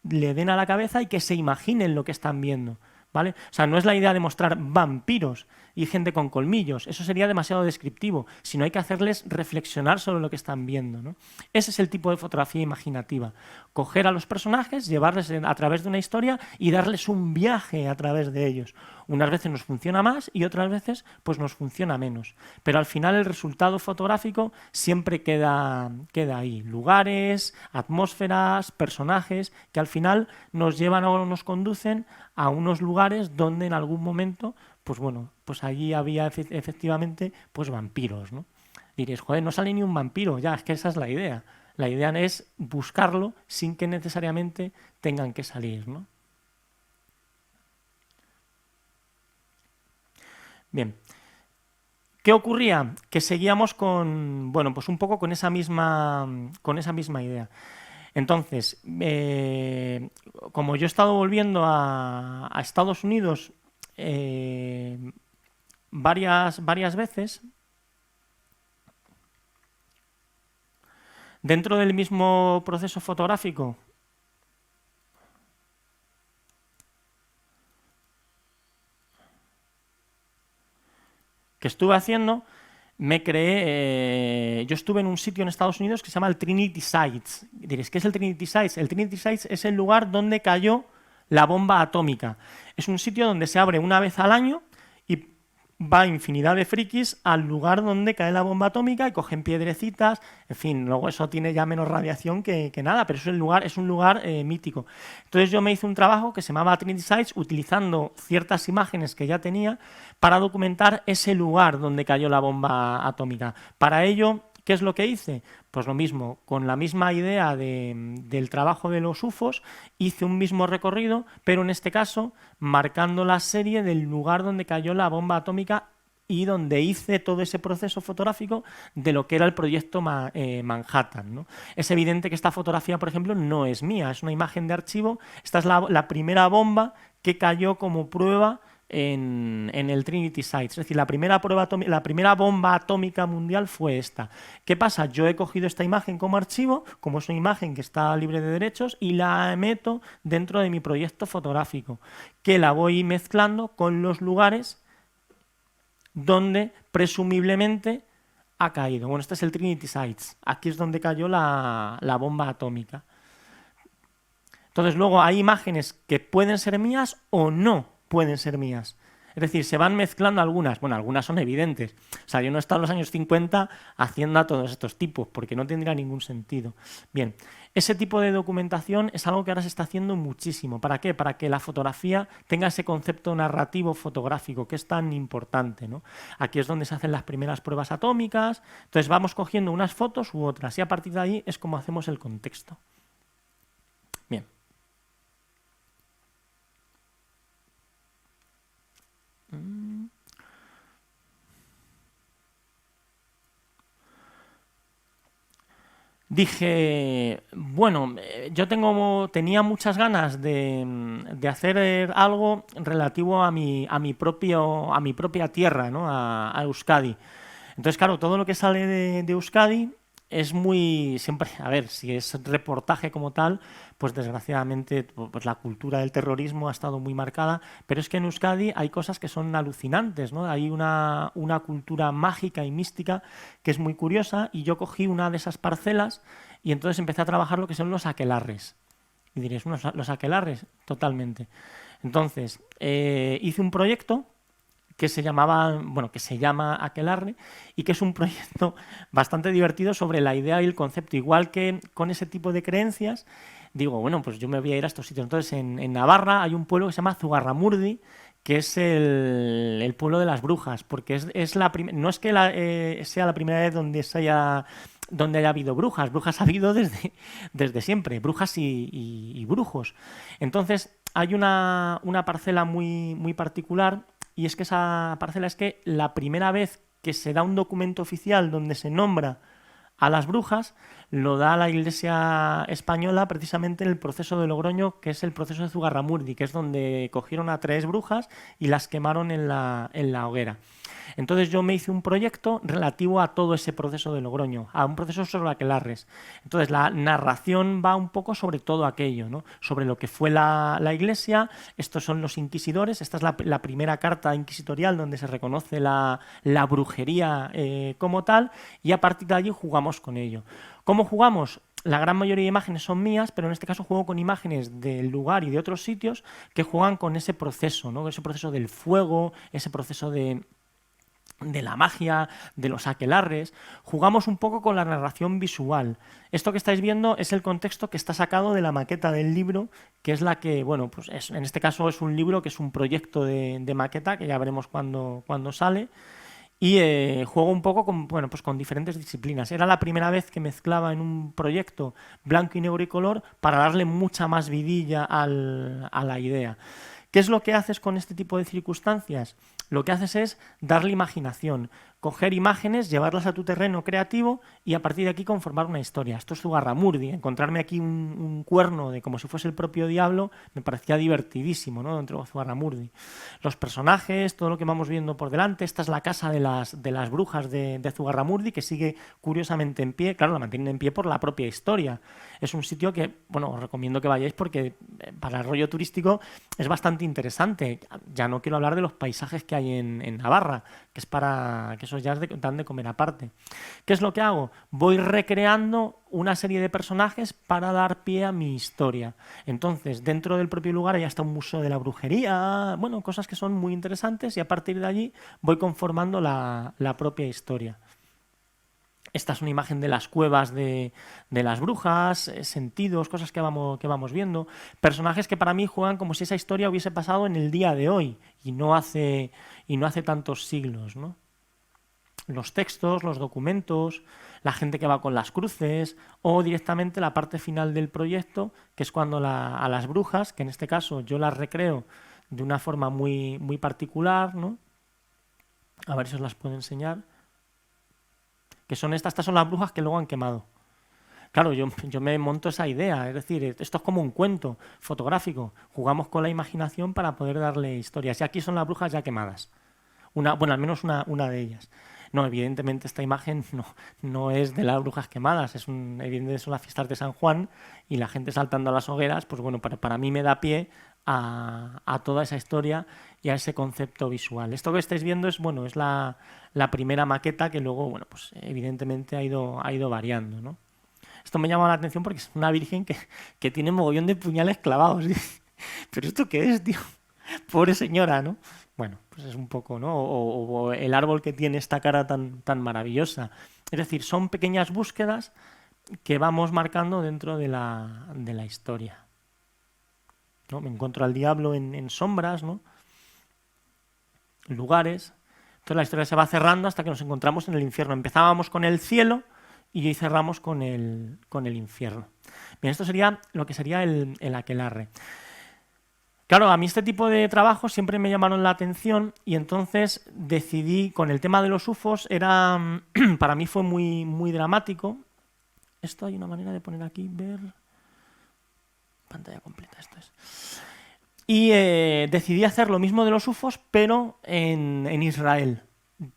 le den a la cabeza y que se imaginen lo que están viendo, ¿vale? O sea, no es la idea de mostrar vampiros y gente con colmillos, eso sería demasiado descriptivo, sino hay que hacerles reflexionar sobre lo que están viendo, ¿no? Ese es el tipo de fotografía imaginativa, coger a los personajes, llevarles a través de una historia y darles un viaje a través de ellos. Unas veces nos funciona más y otras veces pues nos funciona menos, pero al final el resultado fotográfico siempre queda ahí, lugares, atmósferas, personajes que al final nos llevan o nos conducen a unos lugares donde en algún momento pues bueno, pues allí había efectivamente pues vampiros, ¿no? Diréis, joder, no sale ni un vampiro, ya, es que esa es la idea. La idea es buscarlo sin que necesariamente tengan que salir, ¿no? Bien. ¿Qué ocurría? Que seguíamos bueno, pues un poco con esa misma idea. Entonces, como yo he estado volviendo a Estados Unidos varias veces, dentro del mismo proceso fotográfico que estuve haciendo, yo estuve en un sitio en Estados Unidos que se llama el Trinity Sites. Diréis, ¿qué es el Trinity Sites? El Trinity Sites es el lugar donde cayó la bomba atómica. Es un sitio donde se abre una vez al año y va infinidad de frikis al lugar donde cae la bomba atómica y cogen piedrecitas, en fin, luego eso tiene ya menos radiación que nada, pero es un lugar mítico. Entonces yo me hice un trabajo que se llamaba Trinity Sites utilizando ciertas imágenes que ya tenía para documentar ese lugar donde cayó la bomba atómica. Para ello, ¿qué es lo que hice? Pues lo mismo, con la misma idea del trabajo de los UFOs, hice un mismo recorrido, pero en este caso marcando la serie del lugar donde cayó la bomba atómica y donde hice todo ese proceso fotográfico de lo que era el proyecto Manhattan, ¿no? Es evidente que esta fotografía, por ejemplo, no es mía, es una imagen de archivo. Esta es la primera bomba que cayó como prueba en el Trinity Sites. Es decir, la primera bomba atómica mundial fue esta. ¿Qué pasa? Yo he cogido esta imagen como archivo, como es una imagen que está libre de derechos, y la meto dentro de mi proyecto fotográfico, que la voy mezclando con los lugares donde presumiblemente ha caído. Bueno, este es el Trinity Sites. Aquí es donde cayó la bomba atómica. Entonces luego hay imágenes que pueden ser mías o no pueden ser mías. Es decir, se van mezclando algunas. Bueno, algunas son evidentes. O sea, yo no he estado en los años 50 haciendo a todos estos tipos, porque no tendría ningún sentido. Bien, ese tipo de documentación es algo que ahora se está haciendo muchísimo. ¿Para qué? Para que la fotografía tenga ese concepto narrativo fotográfico, que es tan importante, ¿no? Aquí es donde se hacen las primeras pruebas atómicas. Entonces vamos cogiendo unas fotos u otras, y a partir de ahí es como hacemos el contexto. Bien. Dije, bueno, yo tenía muchas ganas de hacer algo relativo a mi propia tierra, ¿no? A Euskadi. Entonces, claro, todo lo que sale de Euskadi es muy, siempre, a ver, si es reportaje como tal, pues desgraciadamente pues la cultura del terrorismo ha estado muy marcada, pero es que en Euskadi hay cosas que son alucinantes, ¿no? Hay una cultura mágica y mística que es muy curiosa, y yo cogí una de esas parcelas y entonces empecé a trabajar lo que son los aquelarres. Y diréis, los aquelarres, totalmente. Entonces, hice un proyecto que se llama Aquelarre, y que es un proyecto bastante divertido sobre la idea y el concepto. Igual que con ese tipo de creencias, digo, bueno, pues yo me voy a ir a estos sitios. Entonces, en Navarra hay un pueblo que se llama Zugarramurdi, que es el pueblo de las brujas, porque no es que sea la primera vez donde haya habido brujas. Brujas ha habido desde siempre, brujas y brujos. Entonces, hay una parcela muy, muy particular, y es que esa parcela es que la primera vez que se da un documento oficial donde se nombra a las brujas, lo da la Iglesia española precisamente en el proceso de Logroño, que es el proceso de Zugarramurdi, que es donde cogieron a 3 brujas y las quemaron en la hoguera. Entonces yo me hice un proyecto relativo a todo ese proceso de Logroño, a un proceso sobre aquelarres. Entonces la narración va un poco sobre todo aquello, ¿no? Sobre lo que fue la Iglesia. Estos son los inquisidores. Esta es la primera carta inquisitorial donde se reconoce la brujería como tal, y a partir de allí jugamos con ello. ¿Cómo jugamos? La gran mayoría de imágenes son mías, pero en este caso juego con imágenes del lugar y de otros sitios que juegan con ese proceso, ¿no? Ese proceso del fuego, ese proceso de la magia, de los aquelarres. Jugamos un poco con la narración visual. Esto que estáis viendo es el contexto que está sacado de la maqueta del libro, que es la que, bueno, pues en este caso es un libro que es un proyecto de maqueta, que ya veremos cuando sale. Y juego un poco con diferentes disciplinas. Era la primera vez que mezclaba en un proyecto blanco y negro y color para darle mucha más vidilla a la idea. ¿Qué es lo que haces con este tipo de circunstancias? Lo que haces es darle imaginación, coger imágenes, llevarlas a tu terreno creativo y a partir de aquí conformar una historia. Esto es Zugarramurdi. Encontrarme aquí un cuerno de como si fuese el propio diablo me parecía divertidísimo, ¿no? Dentro de Zugarramurdi. Los personajes, todo lo que vamos viendo por delante. Esta es la casa de las brujas de Zugarramurdi, que sigue curiosamente en pie. Claro, la mantienen en pie por la propia historia. Es un sitio que, bueno, os recomiendo que vayáis porque para el rollo turístico es bastante interesante. Ya no quiero hablar de los paisajes que hay en Navarra, que es que esos ya dan de comer aparte. ¿Qué es lo que hago? Voy recreando una serie de personajes para dar pie a mi historia. Entonces, dentro del propio lugar hay hasta un museo de la brujería, bueno, cosas que son muy interesantes, y a partir de allí voy conformando la propia historia. Esta es una imagen de las cuevas de las brujas, sentidos, cosas que vamos viendo. Personajes que para mí juegan como si esa historia hubiese pasado en el día de hoy y no hace tantos siglos, ¿no? Los textos, los documentos, la gente que va con las cruces, o directamente la parte final del proyecto, que es cuando a las brujas, que en este caso yo las recreo de una forma muy, muy particular, ¿no? A ver si os las puedo enseñar. Que son estas son las brujas que luego han quemado. Claro, yo me monto esa idea, es decir, esto es como un cuento fotográfico. Jugamos con la imaginación para poder darle historias. Y aquí son las brujas ya quemadas. Al menos una de ellas. No, evidentemente esta imagen no es de las brujas quemadas, evidentemente son las fiestas de San Juan y la gente saltando a las hogueras, pues bueno, para mí me da pie a toda esa historia y a ese concepto visual. Esto que estáis viendo es la primera maqueta que luego, bueno, pues evidentemente ha ido variando, ¿no? Esto me llama la atención porque es una virgen que tiene mogollón de puñales clavados. ¿Pero esto qué es, tío? Pobre señora, ¿no? Bueno, pues es un poco, ¿no? O el árbol que tiene esta cara tan maravillosa. Es decir, son pequeñas búsquedas que vamos marcando dentro de la historia, ¿no? Me encuentro al diablo en sombras, ¿no? En lugares. Entonces la historia se va cerrando hasta que nos encontramos en el infierno. Empezábamos con el cielo y hoy cerramos con el infierno. Bien, esto sería lo que sería el aquelarre. Claro, a mí este tipo de trabajos siempre me llamaron la atención y entonces decidí, con el tema de los UFOs, para mí fue muy dramático. Esto hay una manera de poner aquí, ver... Pantalla completa, esto es. Y decidí hacer lo mismo de los UFOs, pero en Israel.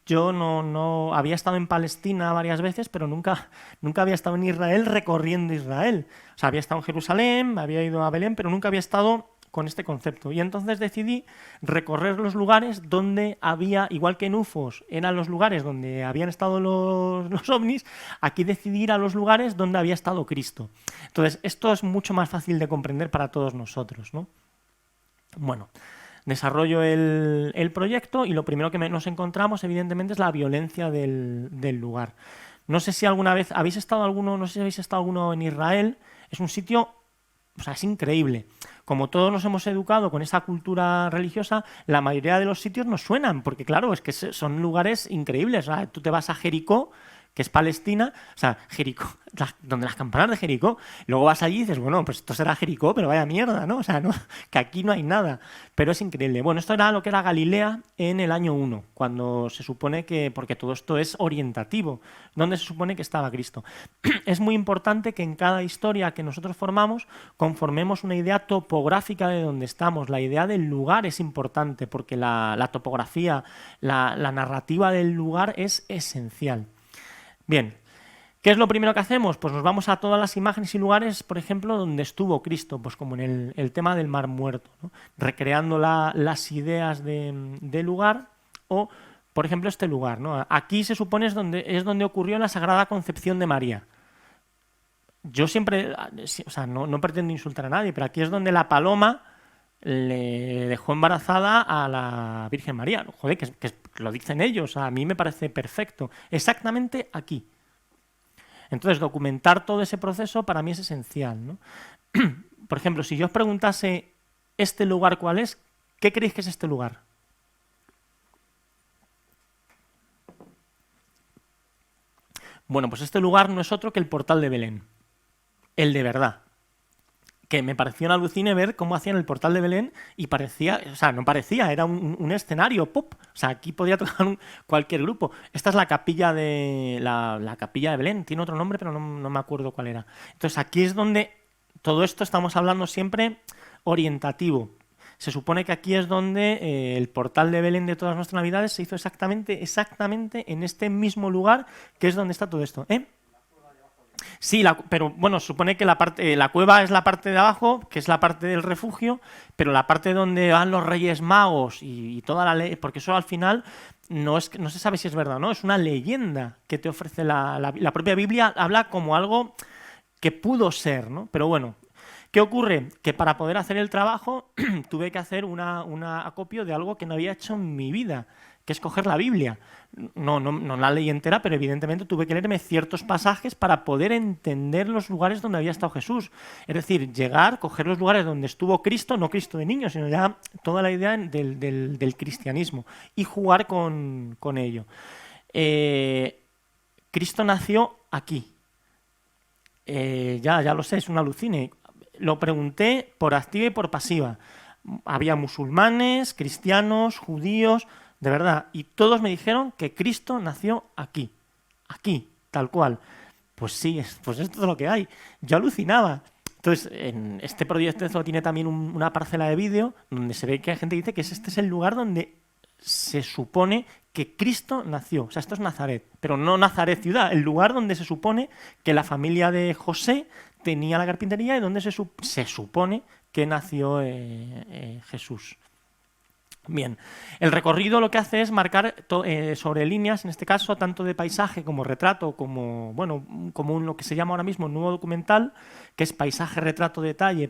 Yo no había estado en Palestina varias veces, pero nunca había estado en Israel recorriendo Israel. O sea, había estado en Jerusalén, había ido a Belén, pero nunca había estado con este concepto. Y entonces decidí recorrer los lugares donde había, igual que en UFOs, eran los lugares donde habían estado los ovnis, aquí decidí ir a los lugares donde había estado Cristo. Entonces, esto es mucho más fácil de comprender para todos nosotros, ¿no? Bueno, desarrollo el proyecto y lo primero que nos encontramos, evidentemente, es la violencia del lugar. No sé si alguna vez no sé si habéis estado alguno en Israel. Es un sitio, o sea, es increíble. Como todos nos hemos educado con esa cultura religiosa, la mayoría de los sitios nos suenan, porque claro, es que son lugares increíbles. O sea, tú te vas a Jericó, que es Palestina, o sea, Jericó, donde las campanas de Jericó, luego vas allí y dices, bueno, pues esto será Jericó, pero vaya mierda, ¿no? O sea, no, que aquí no hay nada, pero es increíble. Bueno, esto era lo que era Galilea en el año 1, cuando se supone que, porque todo esto es orientativo, donde se supone que estaba Cristo. Es muy importante que en cada historia que nosotros formamos, conformemos una idea topográfica de donde estamos. La idea del lugar es importante, porque la topografía, la narrativa del lugar es esencial. Bien, ¿qué es lo primero que hacemos? Pues nos vamos a todas las imágenes y lugares, por ejemplo, donde estuvo Cristo, pues como en el tema del Mar Muerto, ¿no? Recreando las ideas del lugar o, por ejemplo, este lugar, ¿no? Aquí se supone es donde ocurrió la Sagrada Concepción de María. Yo siempre, o sea, no pretendo insultar a nadie, pero aquí es donde la paloma le dejó embarazada a la Virgen María. Joder, que lo dicen ellos, a mí me parece perfecto. Exactamente aquí. Entonces, documentar todo ese proceso para mí es esencial, ¿no? Por ejemplo, si yo os preguntase ¿este lugar cuál es? ¿Qué creéis que es este lugar? Bueno, pues este lugar no es otro que el Portal de Belén. El de verdad. Que me pareció un alucine ver cómo hacían el Portal de Belén y parecía, o sea, no parecía, era un escenario pop. O sea, aquí podía tocar cualquier grupo. Esta es la capilla la capilla de Belén, tiene otro nombre, pero no me acuerdo cuál era. Entonces, aquí es donde todo esto estamos hablando siempre orientativo. Se supone que aquí es donde el Portal de Belén de todas nuestras Navidades se hizo exactamente en este mismo lugar, que es donde está todo esto, ¿eh? Sí, pero bueno, supone que la cueva es la parte de abajo, que es la parte del refugio, pero la parte donde van los Reyes Magos y toda la ley, porque eso al final no se sabe si es verdad o no, es una leyenda que te ofrece la propia Biblia, habla como algo que pudo ser, ¿no? Pero bueno, ¿qué ocurre? Que para poder hacer el trabajo tuve que hacer una acopio de algo que no había hecho en mi vida, que es coger la Biblia. No la leí entera, pero evidentemente tuve que leerme ciertos pasajes para poder entender los lugares donde había estado Jesús. Es decir, coger los lugares donde estuvo Cristo, no Cristo de niño, sino ya toda la idea del cristianismo y jugar con ello. Cristo nació aquí. Ya lo sé, es un alucine. Lo pregunté por activa y por pasiva. Había musulmanes, cristianos, judíos, de verdad, y todos me dijeron que Cristo nació aquí, tal cual. Pues sí, pues esto es lo que hay. Yo alucinaba. Entonces, en este proyecto tiene también una parcela de vídeo donde se ve que hay gente que dice que este es el lugar donde se supone que Cristo nació. O sea, esto es Nazaret, pero no Nazaret ciudad, el lugar donde se supone que la familia de José tenía la carpintería y donde se supone que nació Jesús. Bien, el recorrido lo que hace es marcar sobre líneas, en este caso, tanto de paisaje como retrato, como, bueno, como lo que se llama ahora mismo un nuevo documental, que es paisaje, retrato, detalle,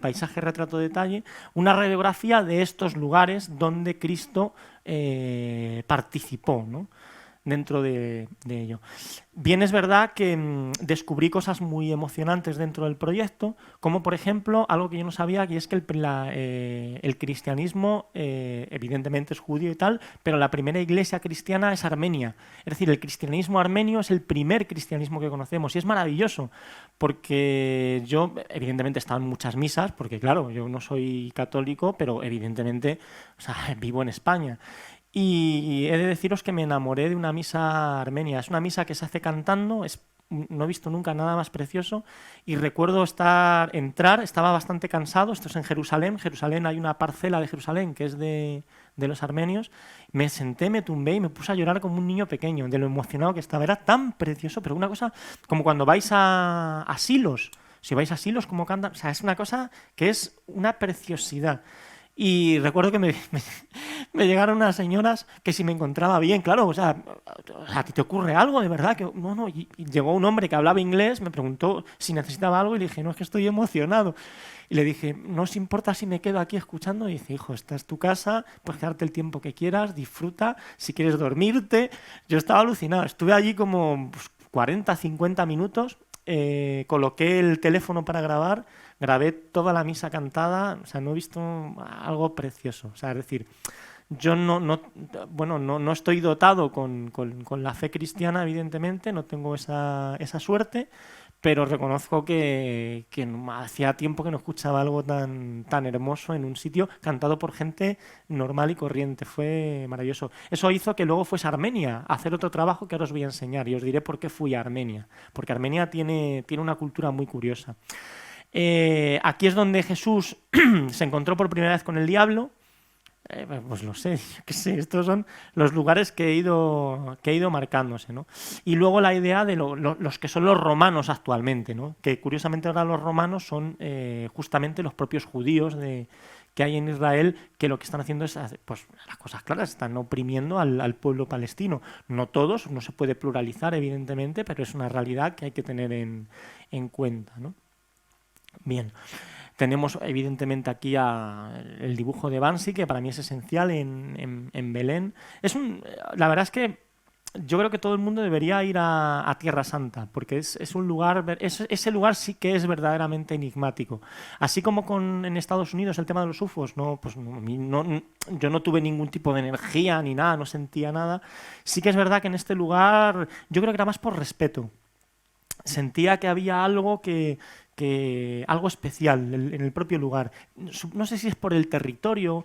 una radiografía de estos lugares donde Cristo participó, ¿no?, dentro de ello. Bien, es verdad que descubrí cosas muy emocionantes dentro del proyecto, como por ejemplo algo que yo no sabía, y es que el cristianismo evidentemente es judío y tal, pero la primera iglesia cristiana es armenia. Es decir, el cristianismo armenio es el primer cristianismo que conocemos y es maravilloso, porque yo evidentemente he estado en muchas misas, porque claro, yo no soy católico, pero evidentemente, o sea, vivo en España. Y he de deciros que me enamoré de una misa armenia. Es una misa que se hace cantando, no he visto nunca nada más precioso, y recuerdo entrar, estaba bastante cansado, esto es en Jerusalén. Jerusalén, hay una parcela de Jerusalén que es de los armenios. Me senté, me tumbé y me puse a llorar como un niño pequeño, de lo emocionado que estaba. Era tan precioso, pero una cosa como cuando vais a Silos. Si vais a Silos, como cantan, o sea, es una cosa que es una preciosidad. Y recuerdo que me llegaron unas señoras que si me encontraba bien, claro, o sea, ¿a ti te ocurre algo de verdad? Que, no, y llegó un hombre que hablaba inglés, me preguntó si necesitaba algo y le dije, no, es que estoy emocionado. Y le dije, no os importa si me quedo aquí escuchando. Y dice, hijo, esta es tu casa, puedes quedarte el tiempo que quieras, disfruta, si quieres dormirte. Yo estaba alucinado, estuve allí como 40, 50 minutos, coloqué el teléfono para grabar, grabé toda la misa cantada, o sea, no he visto algo precioso. O sea, es decir, yo no estoy dotado con la fe cristiana, evidentemente, no tengo esa suerte, pero reconozco que hacía tiempo que no escuchaba algo tan hermoso en un sitio cantado por gente normal y corriente. Fue maravilloso. Eso hizo que luego fuese a Armenia a hacer otro trabajo que ahora os voy a enseñar, y os diré por qué fui a Armenia, porque Armenia tiene una cultura muy curiosa. Aquí es donde Jesús se encontró por primera vez con el diablo. Pues lo sé, yo qué sé, estos son los lugares que he ido marcándose, ¿no? Y luego la idea de los que son los romanos actualmente, ¿no? Que curiosamente ahora los romanos son justamente los propios judíos que hay en Israel, que lo que están haciendo es, pues las cosas claras, están oprimiendo al pueblo palestino. No todos, no se puede pluralizar evidentemente, pero es una realidad que hay que tener en cuenta, ¿no? Bien. Tenemos evidentemente aquí el dibujo de Banksy, que para mí es esencial en Belén. La verdad es que yo creo que todo el mundo debería ir a Tierra Santa, porque es un lugar, ese lugar sí que es verdaderamente enigmático. Así como en Estados Unidos el tema de los UFOs, yo no tuve ningún tipo de energía ni nada, no sentía nada. Sí que es verdad que en este lugar yo creo que era más por respeto. Sentía que había algo algo especial en el propio lugar. No sé si es por el territorio.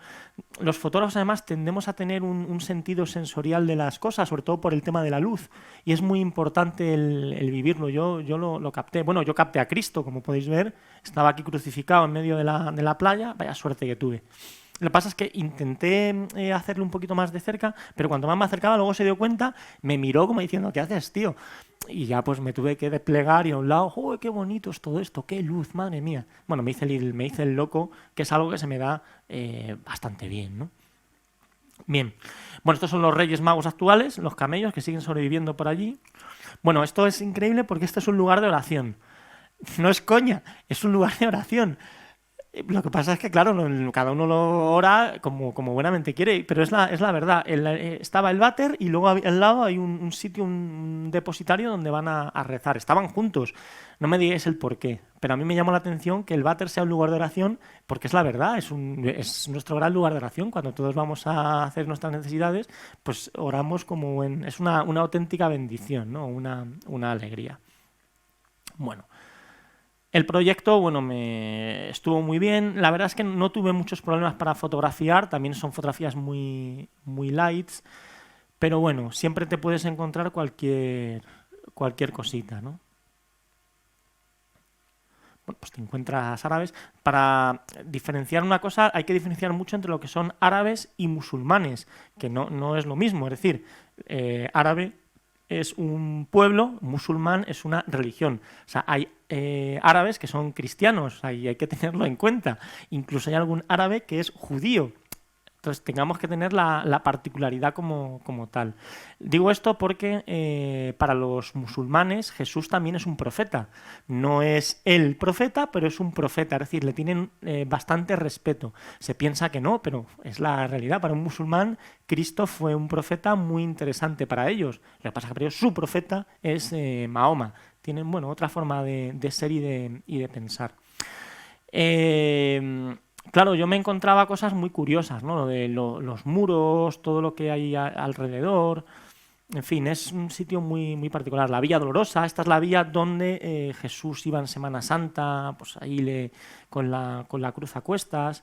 Los fotógrafos además tendemos a tener un sentido sensorial de las cosas, sobre todo por el tema de la luz, y es muy importante el vivirlo. Yo lo capté. Bueno, yo capté a Cristo, como podéis ver. Estaba aquí crucificado en medio de la playa. Vaya suerte que tuve. Lo que pasa es que intenté hacerlo un poquito más de cerca, pero cuando más me acercaba, luego se dio cuenta, me miró como diciendo, ¿qué haces, tío? Y ya pues me tuve que desplegar y a un lado, ¡joder, qué bonito es todo esto! ¡Qué luz, madre mía! Bueno, me hice el loco, que es algo que se me da bastante bien, ¿no? Bien, bueno, estos son los Reyes Magos actuales, los camellos que siguen sobreviviendo por allí. Bueno, esto es increíble porque este es un lugar de oración. No es coña, es un lugar de oración. Lo que pasa es que, claro, cada uno lo ora como buenamente quiere, pero es la verdad. Estaba el váter y luego al lado hay un sitio, un depositario donde van a rezar. Estaban juntos. No me digáis el por qué, pero a mí me llamó la atención que el váter sea un lugar de oración, porque es la verdad, es nuestro gran lugar de oración. Cuando todos vamos a hacer nuestras necesidades, pues oramos es una auténtica bendición, ¿no? Una alegría. Bueno. El proyecto, bueno, estuvo muy bien. La verdad es que no tuve muchos problemas para fotografiar. También son fotografías muy, muy lights. Pero bueno, siempre te puedes encontrar cualquier cosita, ¿no? Bueno, pues te encuentras árabes. Para diferenciar una cosa, hay que diferenciar mucho entre lo que son árabes y musulmanes, que no es lo mismo. Es decir, árabe es un pueblo, musulmán es una religión. O sea, hay árabes que son cristianos, y hay que tenerlo en cuenta. Incluso hay algún árabe que es judío. Entonces tengamos que tener la particularidad como tal. Digo esto porque para los musulmanes Jesús también es un profeta. No es el profeta, pero es un profeta. Es decir, le tienen bastante respeto. Se piensa que no, pero es la realidad. Para un musulmán, Cristo fue un profeta muy interesante para ellos. Lo que pasa es que para ellos su profeta es Mahoma. Tienen, bueno, otra forma de ser y de pensar. Claro, yo me encontraba cosas muy curiosas, ¿no? Lo de los muros, todo lo que hay alrededor. En fin, es un sitio muy, muy particular. La Villa Dolorosa, esta es la vía donde Jesús iba en Semana Santa, pues ahí con la cruz a cuestas.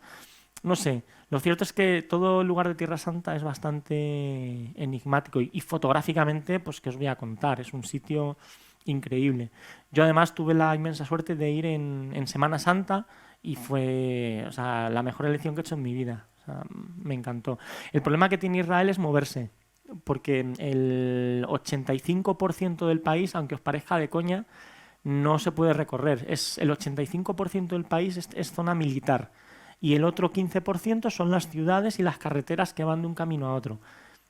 No sé, lo cierto es que todo el lugar de Tierra Santa es bastante enigmático y fotográficamente, pues que os voy a contar, es un sitio increíble. Yo además tuve la inmensa suerte de ir en Semana Santa y fue, o sea, la mejor elección que he hecho en mi vida. O sea, me encantó. El problema que tiene Israel es moverse, porque el 85% del país, aunque os parezca de coña, no se puede recorrer. El 85% del país es zona militar y el otro 15% son las ciudades y las carreteras que van de un camino a otro.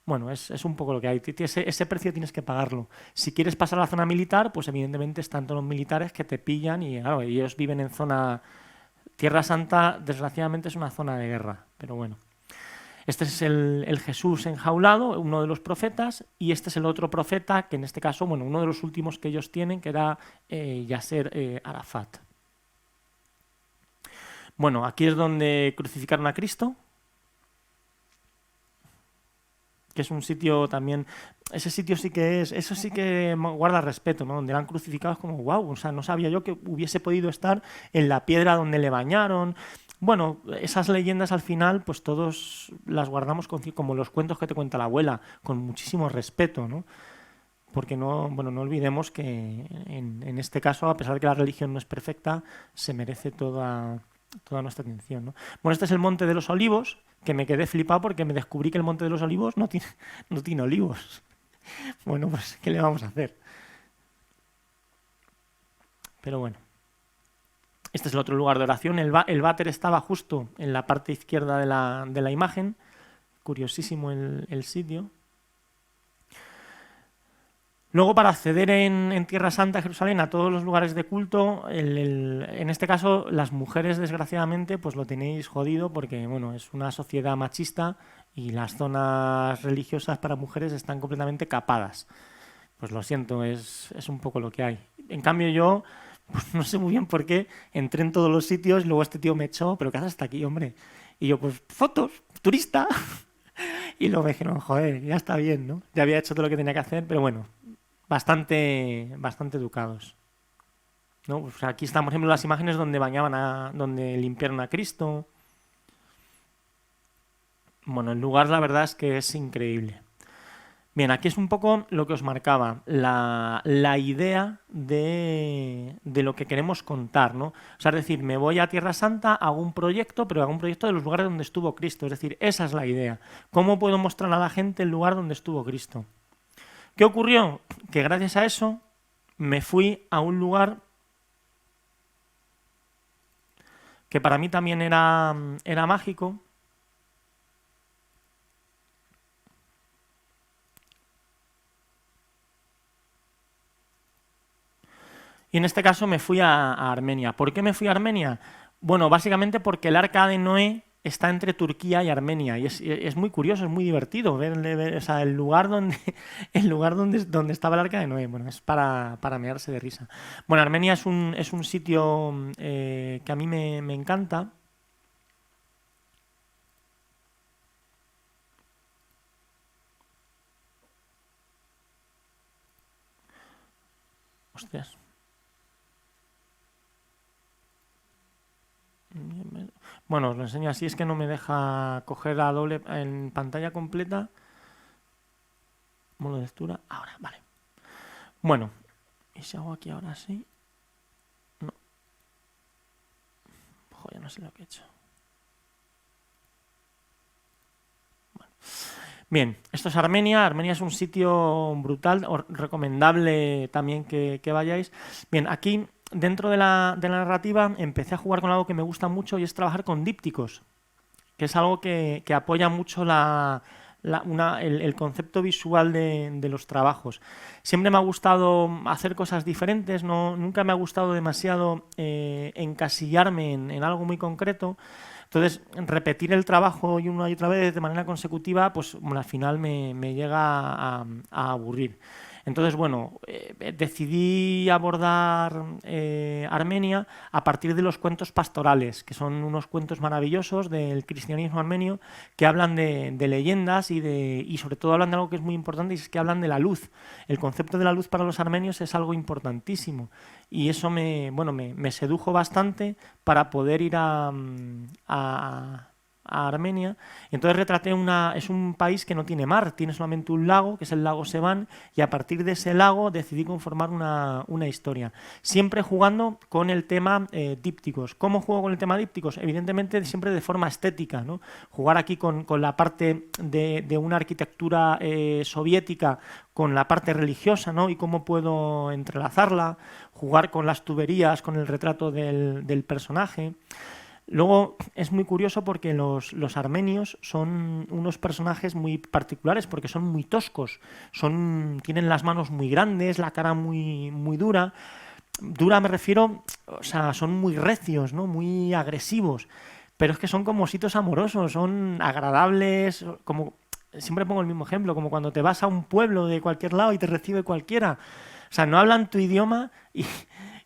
Bueno, es un poco lo que hay. Ese precio tienes que pagarlo. Si quieres pasar a la zona militar, pues evidentemente están todos los militares que te pillan y claro, ellos viven en zona... Tierra Santa, desgraciadamente, es una zona de guerra, pero bueno. Este es el Jesús enjaulado, uno de los profetas, y este es el otro profeta, que en este caso, bueno, uno de los últimos que ellos tienen, que era Yasser Arafat. Bueno, aquí es donde crucificaron a Cristo, que es un sitio también, ese sitio sí que es, eso sí que guarda respeto, ¿no? Donde eran crucificados como, wow, o sea, no sabía yo que hubiese podido estar en la piedra donde le bañaron. Bueno, esas leyendas al final, pues todos las guardamos como los cuentos que te cuenta la abuela, con muchísimo respeto, ¿no? Porque no, bueno, no olvidemos que en este caso, a pesar de que la religión no es perfecta, se merece toda nuestra atención, ¿no? Bueno, este es el Monte de los Olivos, que me quedé flipado porque me descubrí que el Monte de los Olivos no tiene olivos. Bueno, pues, ¿qué le vamos a hacer? Pero bueno. Este es el otro lugar de oración. El váter estaba justo en la parte izquierda de la imagen. Curiosísimo el sitio. Luego, para acceder en Tierra Santa, Jerusalén, a todos los lugares de culto, en este caso, las mujeres, desgraciadamente, pues lo tenéis jodido porque, bueno, es una sociedad machista y las zonas religiosas para mujeres están completamente capadas. Pues lo siento, es un poco lo que hay. En cambio, yo, pues no sé muy bien por qué, entré en todos los sitios, luego este tío me echó, ¿pero qué haces hasta aquí, hombre? Y yo, pues, fotos, turista. Y luego me dijeron, joder, ya está bien, ¿no? Ya había hecho todo lo que tenía que hacer, pero bueno, bastante educados, ¿no? Pues aquí están, por ejemplo, las imágenes donde donde limpiaron a Cristo. Bueno, el lugar la verdad es que es increíble. Bien, aquí es un poco lo que os marcaba, la idea de lo que queremos contar, ¿no? O sea, es decir, me voy a Tierra Santa, hago un proyecto, pero hago un proyecto de los lugares donde estuvo Cristo. Es decir, esa es la idea. ¿Cómo puedo mostrar a la gente el lugar donde estuvo Cristo? ¿Qué ocurrió? Que gracias a eso me fui a un lugar que para mí también era mágico. Y en este caso me fui a Armenia. ¿Por qué me fui a Armenia? Bueno, básicamente porque el Arca de Noé está entre Turquía y Armenia y es muy curioso, es muy divertido ver, o sea, el lugar donde estaba el Arca de Noé. Bueno, es para mearse de risa. Bueno, Armenia es un sitio que a mí me encanta. Hostias. Bueno, os lo enseño así, es que no me deja coger la doble en pantalla completa. Modo de lectura, ahora, vale. Bueno, ¿y si hago aquí ahora sí? No. Joder, no sé lo que he hecho. Bueno. Bien, esto es Armenia. Armenia es un sitio brutal, recomendable también que vayáis. Bien, aquí dentro de la narrativa empecé a jugar con algo que me gusta mucho y es trabajar con dípticos. que es algo que apoya mucho el concepto visual de los trabajos. Siempre me ha gustado hacer cosas diferentes, nunca me ha gustado demasiado encasillarme en algo muy concreto. Entonces, repetir el trabajo una y otra vez de manera consecutiva, pues al final me llega a aburrir. Entonces, bueno, decidí abordar Armenia a partir de los cuentos pastorales, que son unos cuentos maravillosos del cristianismo armenio que hablan de leyendas y sobre todo hablan de algo que es muy importante, y es que hablan de la luz. El concepto de la luz para los armenios es algo importantísimo y eso me sedujo bastante para poder ir a Armenia. Entonces retraté es un país que no tiene mar, tiene solamente un lago, que es el lago Sevan, y a partir de ese lago decidí conformar una historia. Siempre jugando con el tema dípticos. ¿Cómo juego con el tema dípticos? Evidentemente siempre de forma estética, ¿no? Jugar aquí con la parte de una arquitectura soviética con la parte religiosa, ¿no? Y cómo puedo entrelazarla, jugar con las tuberías, con el retrato del personaje. Luego es muy curioso porque los armenios son unos personajes muy particulares porque son muy toscos, tienen las manos muy grandes, la cara muy, muy dura. Dura me refiero, o sea, son muy recios, ¿no? Muy agresivos, pero es que son como ositos amorosos, son agradables, como siempre pongo el mismo ejemplo, como cuando te vas a un pueblo de cualquier lado y te recibe cualquiera. O sea, no hablan tu idioma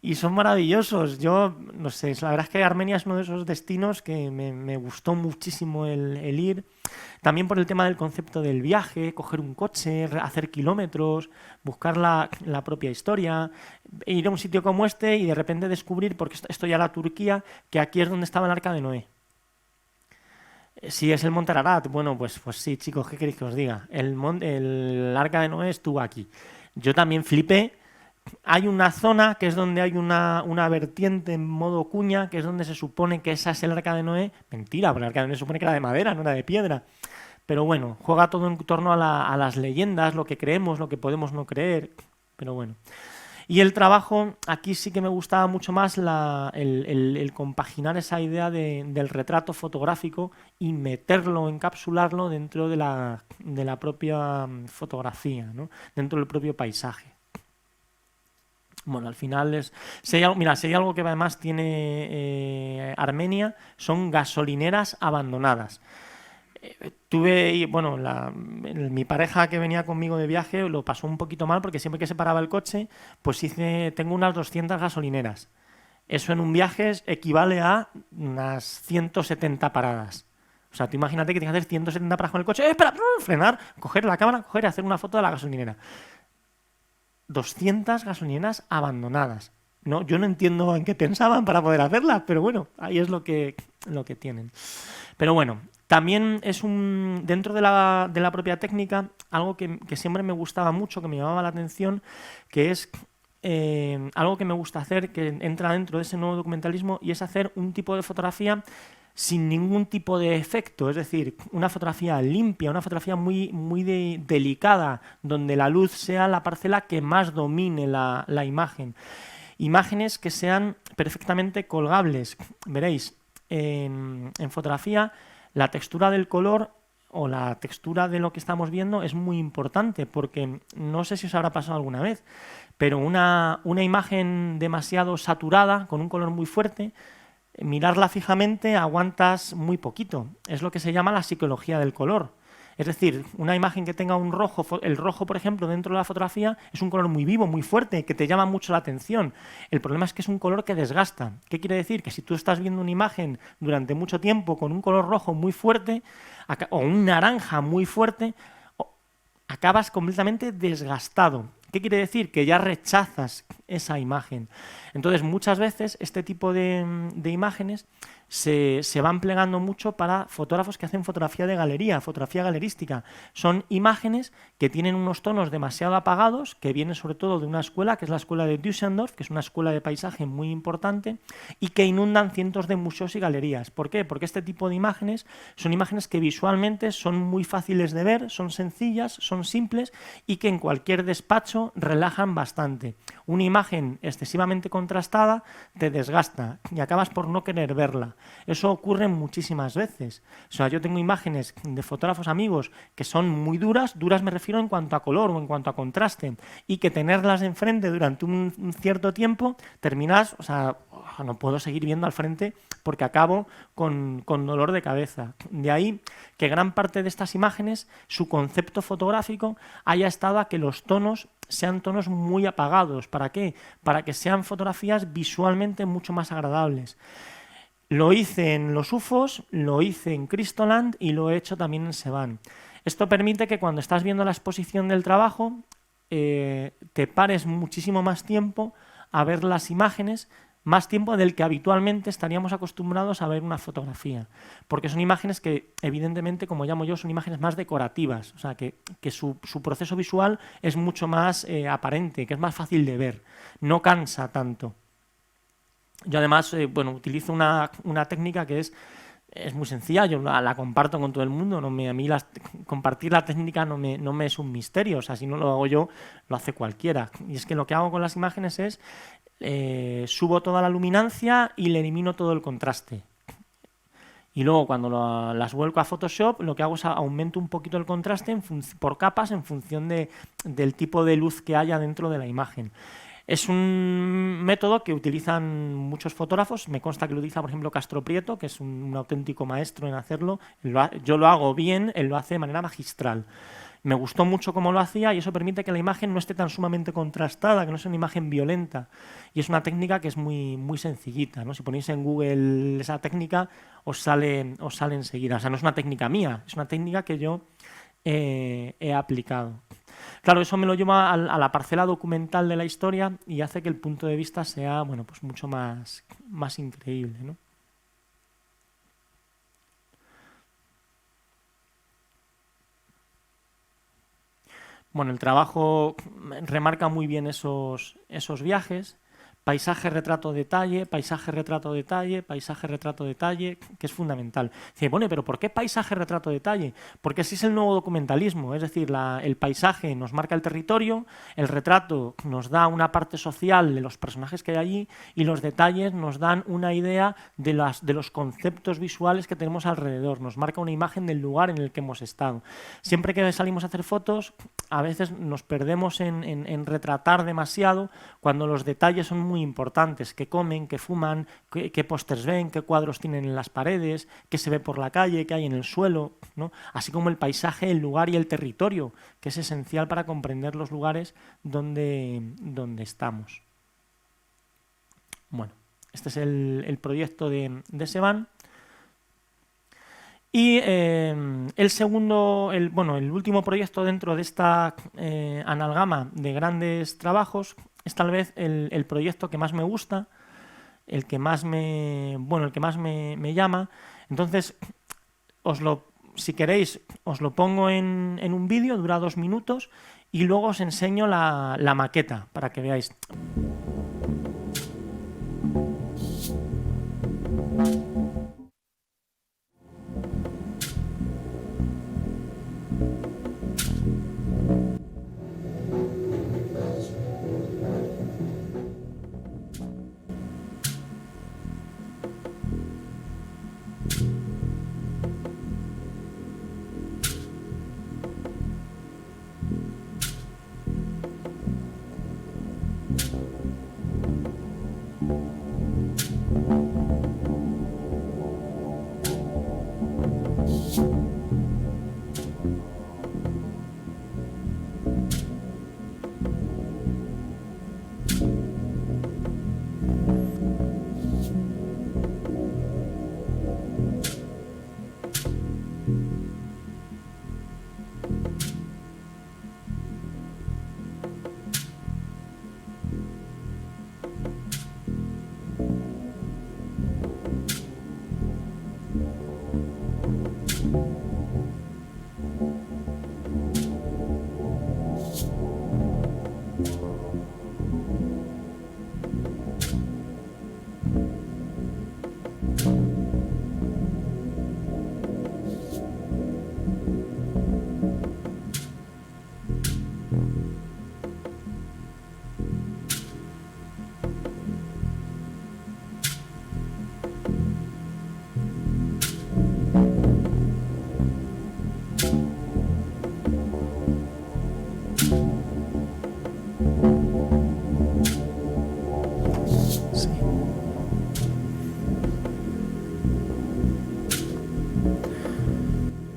y son maravillosos. Yo, no sé, la verdad es que Armenia es uno de esos destinos que me gustó muchísimo el ir. También por el tema del concepto del viaje, coger un coche, hacer kilómetros, buscar la propia historia, ir a un sitio como este y de repente descubrir, porque esto ya era Turquía, que aquí es donde estaba el Arca de Noé. Si es el Monte Ararat, bueno, pues sí, chicos, ¿qué queréis que os diga? El Arca de Noé estuvo aquí. Yo también flipé. Hay una zona que es donde hay una vertiente en modo cuña, que es donde se supone que esa es el Arca de Noé. Mentira, porque el Arca de Noé se supone que era de madera, no era de piedra. Pero bueno, juega todo en torno a las leyendas, lo que creemos, lo que podemos no creer. Pero bueno. Y el trabajo, aquí sí que me gustaba mucho más el compaginar esa idea del retrato fotográfico y meterlo, encapsularlo dentro de la propia fotografía, ¿no? Dentro del propio paisaje. Bueno, al final si hay algo que además tiene Armenia, son gasolineras abandonadas. Mi pareja que venía conmigo de viaje lo pasó un poquito mal porque siempre que se paraba el coche, pues tengo unas 200 gasolineras. Eso en un viaje equivale a unas 170 paradas. O sea, tú imagínate que tienes que hacer 170 paradas con el coche, espera, frenar, coger la cámara, y hacer una foto de la gasolinera. 200 gasolineras abandonadas. No, yo no entiendo en qué pensaban para poder hacerlas, pero bueno, ahí es lo que tienen. Pero bueno, también es dentro de la propia técnica, algo que siempre me gustaba mucho, que me llamaba la atención, que es algo que me gusta hacer, que entra dentro de ese nuevo documentalismo, y es hacer un tipo de fotografía sin ningún tipo de efecto, es decir, una fotografía limpia, una fotografía muy, muy delicada, donde la luz sea la parcela que más domine la imagen. Imágenes que sean perfectamente colgables. Veréis, en fotografía la textura del color o la textura de lo que estamos viendo es muy importante, porque no sé si os habrá pasado alguna vez, pero una imagen demasiado saturada, con un color muy fuerte, mirarla fijamente aguantas muy poquito. Es lo que se llama la psicología del color. Es decir, una imagen que tenga un rojo, el rojo, por ejemplo, dentro de la fotografía, es un color muy vivo, muy fuerte, que te llama mucho la atención. El problema es que es un color que desgasta. ¿Qué quiere decir? Que si tú estás viendo una imagen durante mucho tiempo con un color rojo muy fuerte o un naranja muy fuerte, acabas completamente desgastado. ¿Qué quiere decir? Que ya rechazas esa imagen. Entonces, muchas veces este tipo de imágenes se van plegando mucho para fotógrafos que hacen fotografía de galería, fotografía galerística. Son imágenes que tienen unos tonos demasiado apagados, que vienen sobre todo de una escuela, que es la escuela de Düsseldorf, que es una escuela de paisaje muy importante, y que inundan cientos de museos y galerías. ¿Por qué? Porque este tipo de imágenes son imágenes que visualmente son muy fáciles de ver, son sencillas, son simples y que en cualquier despacho relajan bastante. Una imagen excesivamente contrastada te desgasta y acabas por no querer verla. Eso ocurre muchísimas veces. O sea, yo tengo imágenes de fotógrafos amigos que son muy duras me refiero en cuanto a color o en cuanto a contraste, y que tenerlas enfrente durante un cierto tiempo, terminas, o sea, no puedo seguir viendo al frente porque acabo con dolor de cabeza. De ahí que gran parte de estas imágenes, su concepto fotográfico haya estado a que los tonos sean tonos muy apagados. ¿Para qué? Para que sean fotografías visualmente mucho más agradables. Lo hice en los UFOs, lo hice en Cristoland y lo he hecho también en Sevan. Esto permite que cuando estás viendo la exposición del trabajo te pares muchísimo más tiempo a ver las imágenes, más tiempo del que habitualmente estaríamos acostumbrados a ver una fotografía, porque son imágenes que, evidentemente, como llamo yo, son imágenes más decorativas, o sea, que su proceso visual es mucho más aparente, que es más fácil de ver, no cansa tanto. Yo además, bueno, utilizo una técnica que es muy sencilla, yo la comparto con todo el mundo, a mí compartir la técnica no me es un misterio, o sea, si no lo hago yo, lo hace cualquiera. Y es que lo que hago con las imágenes es subo toda la luminancia y le elimino todo el contraste. Y luego cuando las vuelco a Photoshop, lo que hago es aumento un poquito el contraste por capas en función del tipo de luz que haya dentro de la imagen. Es un método que utilizan muchos fotógrafos, me consta que lo utiliza, por ejemplo, Castro Prieto, que es un auténtico maestro en hacerlo. Yo lo hago bien, él lo hace de manera magistral. Me gustó mucho cómo lo hacía y eso permite que la imagen no esté tan sumamente contrastada, que no sea una imagen violenta. Y es una técnica que es muy, muy sencillita, ¿no? Si ponéis en Google esa técnica, os sale enseguida. O sea, no es una técnica mía, es una técnica que yo he aplicado. Claro, eso me lo lleva a la parcela documental de la historia y hace que el punto de vista sea, bueno, pues mucho más increíble, ¿no? Bueno, el trabajo remarca muy bien esos viajes. Paisaje, retrato, detalle, paisaje, retrato, detalle, paisaje, retrato, detalle, que es fundamental. Dice, bueno, pero ¿por qué paisaje, retrato, detalle? Porque así es el nuevo documentalismo, es decir, el paisaje nos marca el territorio, el retrato nos da una parte social de los personajes que hay allí y los detalles nos dan una idea de los conceptos visuales que tenemos alrededor, nos marca una imagen del lugar en el que hemos estado. Siempre que salimos a hacer fotos, a veces nos perdemos en retratar demasiado cuando los detalles son muy importantes, qué comen, qué fuman, qué pósters ven, qué cuadros tienen en las paredes, qué se ve por la calle, qué hay en el suelo, ¿no? Así como el paisaje, el lugar y el territorio, que es esencial para comprender los lugares donde estamos. Bueno, este es el proyecto de Sevan. Y el último proyecto dentro de esta analgama de grandes trabajos es tal vez el proyecto que más me gusta, el que más me llama. Entonces, si queréis, os lo pongo en un vídeo, dura 2 minutos, y luego os enseño la maqueta para que veáis.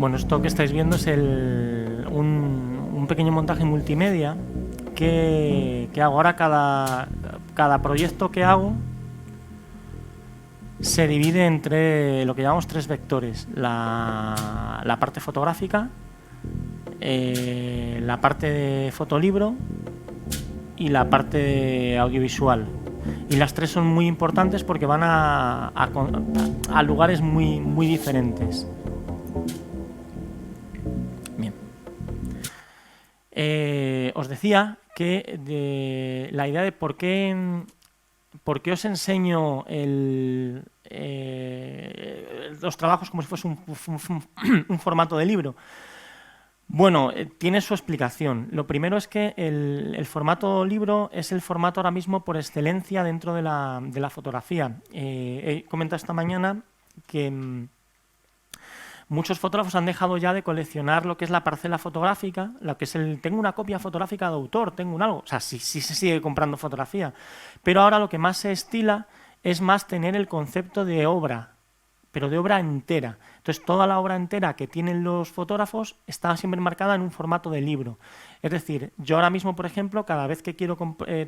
Bueno, esto que estáis viendo es un pequeño montaje multimedia que hago. Ahora cada proyecto que hago se divide entre lo que llamamos 3 vectores: la parte fotográfica, la parte de fotolibro y la parte audiovisual. Y las 3 son muy importantes porque van a lugares muy diferentes. Bien. Os decía que la idea de por qué os enseño los trabajos como si fuese un formato de libro. Bueno, tiene su explicación. Lo primero es que el formato libro es el formato ahora mismo por excelencia dentro de la fotografía. He comentado esta mañana que muchos fotógrafos han dejado ya de coleccionar lo que es la parcela fotográfica, lo que es tengo una copia fotográfica de autor, tengo algo. O sea, sí se sigue comprando fotografía, pero ahora lo que más se estila es más tener el concepto de obra, pero de obra entera. Entonces, toda la obra entera que tienen los fotógrafos está siempre enmarcada en un formato de libro. Es decir, yo ahora mismo, por ejemplo, cada vez que quiero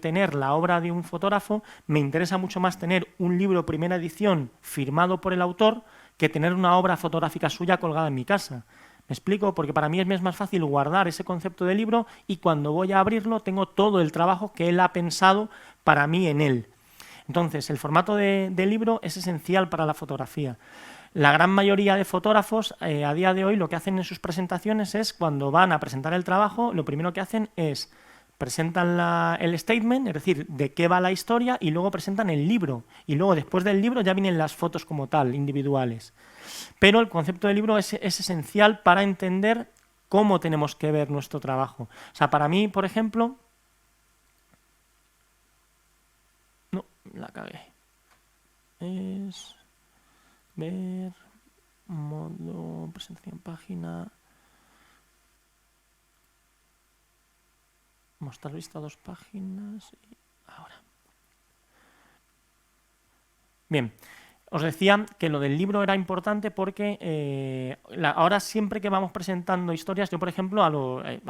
tener la obra de un fotógrafo, me interesa mucho más tener un libro primera edición firmado por el autor que tener una obra fotográfica suya colgada en mi casa. ¿Me explico? Porque para mí es más fácil guardar ese concepto de libro y cuando voy a abrirlo tengo todo el trabajo que él ha pensado para mí en él. Entonces, el formato de libro es esencial para la fotografía. La gran mayoría de fotógrafos a día de hoy lo que hacen en sus presentaciones es, cuando van a presentar el trabajo, lo primero que hacen es presentan el statement, es decir, de qué va la historia, y luego presentan el libro. Y luego, después del libro, ya vienen las fotos como tal, individuales. Pero el concepto de libro es esencial para entender cómo tenemos que ver nuestro trabajo. O sea, para mí, por ejemplo... No, la cagué. Es... ver... modo... presentación, página... mostrar vista a 2 páginas... y ahora. Bien. Os decía que lo del libro era importante porque ahora siempre que vamos presentando historias, yo por ejemplo a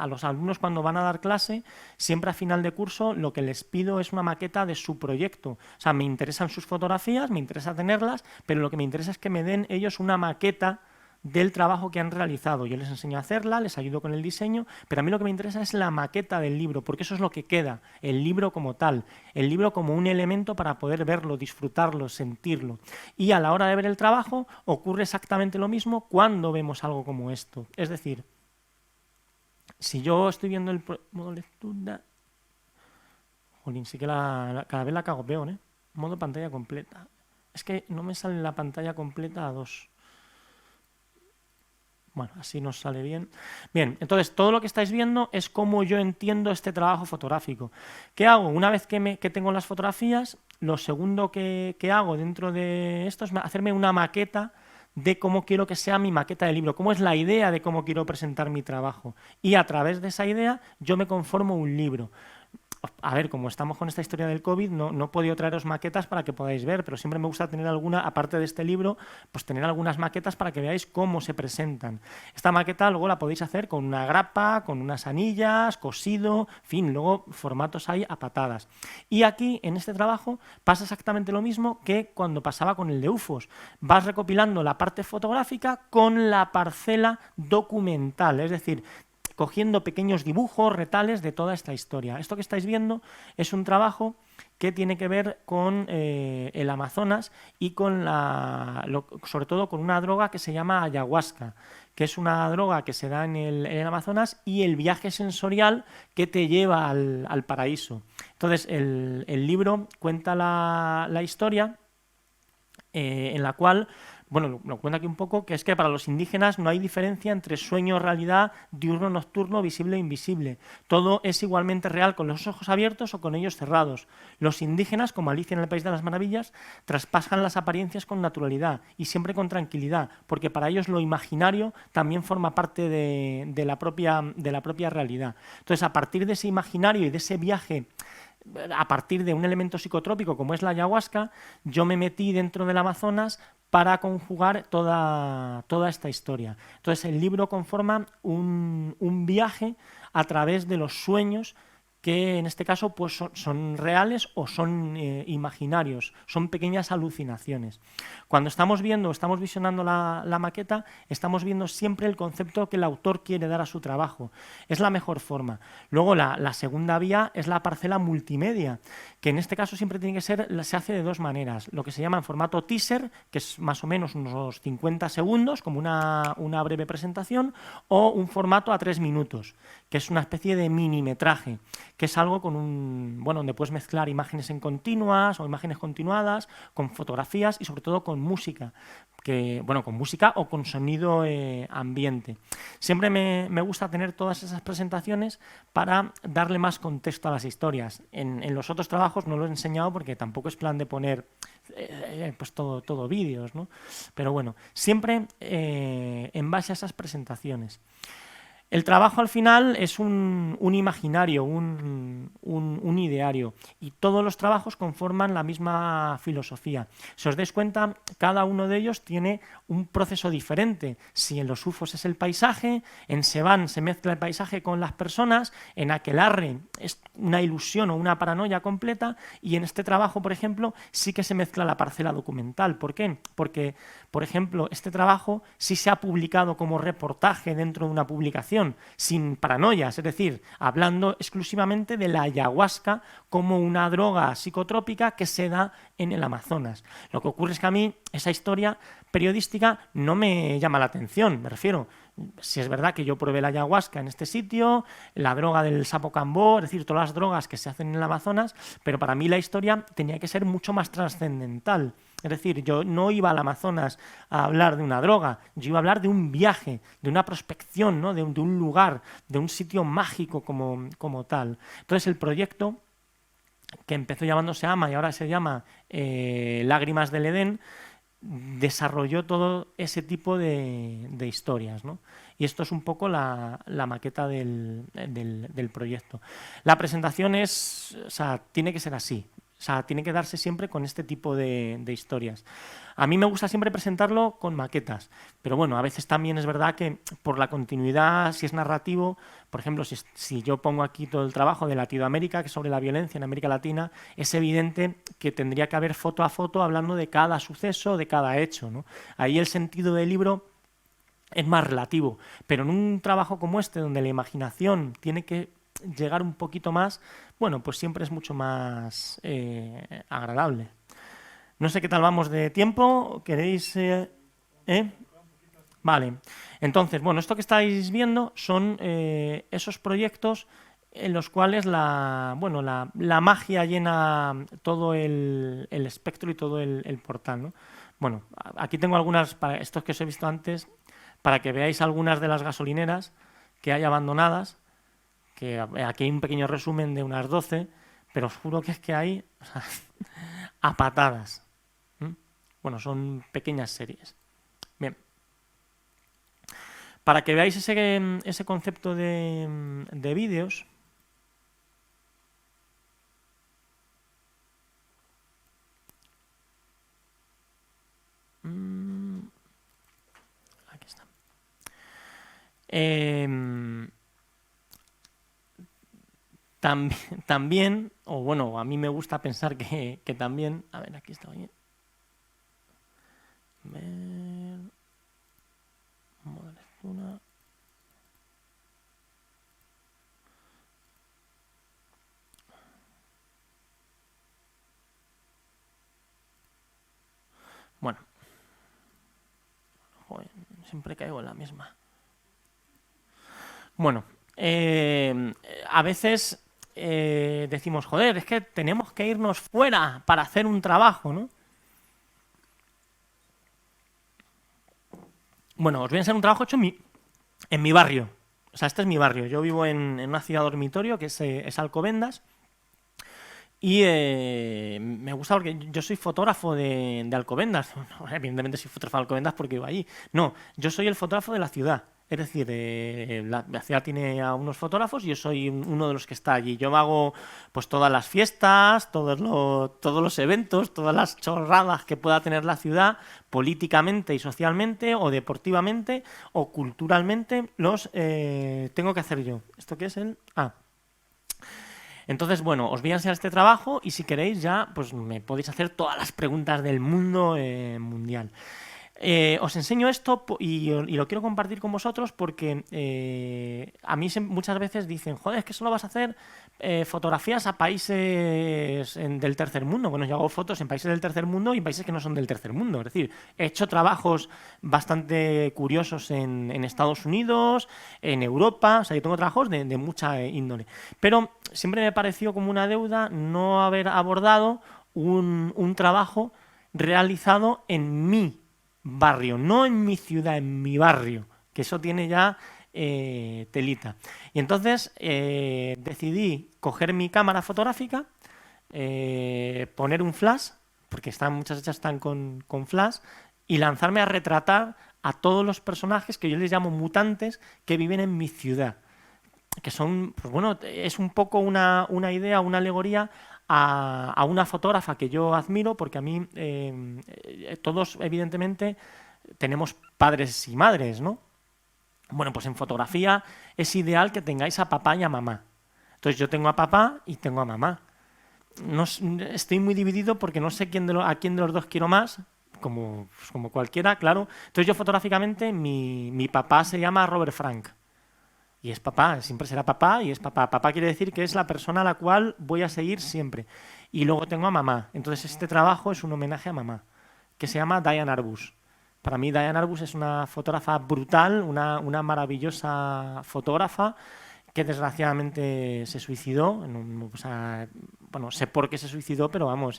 los alumnos cuando van a dar clase, siempre a final de curso lo que les pido es una maqueta de su proyecto. O sea, me interesan sus fotografías, me interesa tenerlas, pero lo que me interesa es que me den ellos una maqueta del trabajo que han realizado. Yo les enseño a hacerla, les ayudo con el diseño, pero a mí lo que me interesa es la maqueta del libro, porque eso es lo que queda, el libro como tal, el libro como un elemento para poder verlo, disfrutarlo, sentirlo. Y a la hora de ver el trabajo ocurre exactamente lo mismo cuando vemos algo como esto. Es decir, si yo estoy viendo el modo lectura... Jolín, sí que cada vez la cago peor, ¿eh? Modo pantalla completa. Es que no me sale la pantalla completa a 2. Bueno, así nos sale bien. Bien, entonces todo lo que estáis viendo es cómo yo entiendo este trabajo fotográfico. ¿Qué hago? Una vez que tengo las fotografías, lo segundo que hago dentro de esto es hacerme una maqueta de cómo quiero que sea mi maqueta de libro, cómo es la idea de cómo quiero presentar mi trabajo. Y a través de esa idea yo me conformo un libro. A ver, como estamos con esta historia del COVID, no he podido traeros maquetas para que podáis ver, pero siempre me gusta tener alguna, aparte de este libro, pues tener algunas maquetas para que veáis cómo se presentan. Esta maqueta luego la podéis hacer con una grapa, con unas anillas, cosido, en fin, luego formatos hay a patadas. Y aquí, en este trabajo, pasa exactamente lo mismo que cuando pasaba con el de UFOs. Vas recopilando la parte fotográfica con la parcela documental, es decir, cogiendo pequeños dibujos, retales de toda esta historia. Esto que estáis viendo es un trabajo que tiene que ver con el Amazonas y con sobre todo con una droga que se llama ayahuasca, que es una droga que se da en el Amazonas, y el viaje sensorial que te lleva al paraíso. Entonces, el libro cuenta la historia en la cual... Bueno, lo cuenta aquí un poco, que es que para los indígenas no hay diferencia entre sueño, realidad, diurno, nocturno, visible e invisible. Todo es igualmente real con los ojos abiertos o con ellos cerrados. Los indígenas, como Alicia en el País de las Maravillas, traspasan las apariencias con naturalidad y siempre con tranquilidad, porque para ellos lo imaginario también forma parte de la propia realidad. Entonces, a partir de ese imaginario y de ese viaje, a partir de un elemento psicotrópico como es la ayahuasca, yo me metí dentro del Amazonas para conjugar toda esta historia. Entonces, el libro conforma un viaje a través de los sueños que en este caso pues son reales o son imaginarios, son pequeñas alucinaciones. Cuando estamos visionando la maqueta, estamos viendo siempre el concepto que el autor quiere dar a su trabajo. Es la mejor forma. Luego la segunda vía es la parcela multimedia, que en este caso siempre tiene que ser, se hace de dos maneras. Lo que se llama en formato teaser, que es más o menos unos 50 segundos, como una breve presentación, o un formato a 3 minutos, que es una especie de minimetraje, que es algo donde puedes mezclar imágenes en continuas o imágenes continuadas, con fotografías y sobre todo con música, con música o con sonido ambiente. Siempre me gusta tener todas esas presentaciones para darle más contexto a las historias. En los otros trabajos no lo he enseñado porque tampoco es plan de poner pues todo vídeos, ¿no? Pero bueno, siempre en base a esas presentaciones. El trabajo al final es un imaginario, un ideario, y todos los trabajos conforman la misma filosofía. Si os dais cuenta, cada uno de ellos tiene un proceso diferente. Si en los UFOs es el paisaje, en Sevan se mezcla el paisaje con las personas, en Aquelarre es una ilusión o una paranoia completa, y en este trabajo, por ejemplo, sí que se mezcla la parcela documental. ¿Por qué? Porque, por ejemplo, este trabajo sí se ha publicado como reportaje dentro de una publicación, sin paranoias, es decir, hablando exclusivamente de la ayahuasca como una droga psicotrópica que se da en el Amazonas. Lo que ocurre es que a mí esa historia periodística no me llama la atención, me refiero. Si es verdad que yo probé la ayahuasca en este sitio, la droga del sapo cambó, es decir, todas las drogas que se hacen en el Amazonas, pero para mí la historia tenía que ser mucho más trascendental. Es decir, yo no iba al Amazonas a hablar de una droga, yo iba a hablar de un viaje, de una prospección, ¿no? de un lugar, de un sitio mágico como tal. Entonces el proyecto, que empezó llamándose AMA y ahora se llama Lágrimas del Edén, desarrolló todo ese tipo de historias, ¿no? Y esto es un poco la maqueta del proyecto. La presentación tiene que ser así. O sea, tiene que darse siempre con este tipo de historias. A mí me gusta siempre presentarlo con maquetas, pero bueno, a veces también es verdad que por la continuidad, si es narrativo, por ejemplo, si yo pongo aquí todo el trabajo de Latinoamérica, que es sobre la violencia en América Latina, es evidente que tendría que haber foto a foto hablando de cada suceso, de cada hecho, ¿no? Ahí el sentido del libro es más relativo, pero en un trabajo como este, donde la imaginación tiene que llegar un poquito más, bueno, pues siempre es mucho más agradable. No sé qué tal vamos de tiempo, ¿queréis...? Vale, entonces, bueno, esto que estáis viendo son esos proyectos en los cuales la magia llena todo el espectro y todo el portal, ¿no? Bueno, aquí tengo algunas, para estos que os he visto antes, para que veáis algunas de las gasolineras que hay abandonadas, que aquí hay un pequeño resumen de unas 12, pero os juro que es que hay a patadas. Bueno, son pequeñas series. Bien. Para que veáis ese concepto de vídeos, aquí está. También, o bueno, a mí me gusta pensar que también, a ver, aquí está bien. Ver, modo lectura. Bueno, joder, siempre caigo en la misma. Bueno, a veces decimos, joder, es que tenemos que irnos fuera para hacer un trabajo, ¿no? Bueno, os voy a enseñar un trabajo hecho en mi barrio. O sea, este es mi barrio. Yo vivo en una ciudad dormitorio que es Alcobendas. Y me gusta porque yo soy fotógrafo de Alcobendas. No, evidentemente soy fotógrafo de Alcobendas porque vivo allí. No, yo soy el fotógrafo de la ciudad. Es decir, la ciudad tiene a unos fotógrafos y yo soy uno de los que está allí. Yo hago pues todas las fiestas, todos los eventos, todas las chorradas que pueda tener la ciudad, políticamente y socialmente, o deportivamente, o culturalmente, los tengo que hacer yo. ¿Esto qué es el? Entonces, bueno, os voy a enseñar este trabajo y si queréis ya pues me podéis hacer todas las preguntas del mundo mundial. Os enseño esto y lo quiero compartir con vosotros porque a mí muchas veces dicen, joder, es que solo vas a hacer fotografías a países del tercer mundo. Bueno, yo hago fotos en países del tercer mundo y en países que no son del tercer mundo. Es decir, he hecho trabajos bastante curiosos en Estados Unidos, en Europa, o sea, yo tengo trabajos de mucha índole. Pero siempre me pareció como una deuda no haber abordado un trabajo realizado en mi barrio, no en mi ciudad, en mi barrio, que eso tiene ya telita. Y entonces decidí coger mi cámara fotográfica, poner un flash, porque muchas hechas están con flash, y lanzarme a retratar a todos los personajes que yo les llamo mutantes que viven en mi ciudad. Que son, pues bueno, es un poco una idea, una alegoría a una fotógrafa que yo admiro, porque a mí todos evidentemente tenemos padres y madres, ¿no? Bueno, pues en fotografía es ideal que tengáis a papá y a mamá. Entonces yo tengo a papá y tengo a mamá. No, estoy muy dividido porque no sé a quién de los dos quiero más, como cualquiera, claro. Entonces yo fotográficamente, mi papá se llama Robert Frank. Y es papá, siempre será papá y es papá. Papá quiere decir que es la persona a la cual voy a seguir siempre. Y luego tengo a mamá. Entonces este trabajo es un homenaje a mamá, que se llama Diane Arbus. Para mí Diane Arbus es una fotógrafa brutal, una maravillosa fotógrafa que desgraciadamente se suicidó. O sea, bueno, sé por qué se suicidó, pero vamos,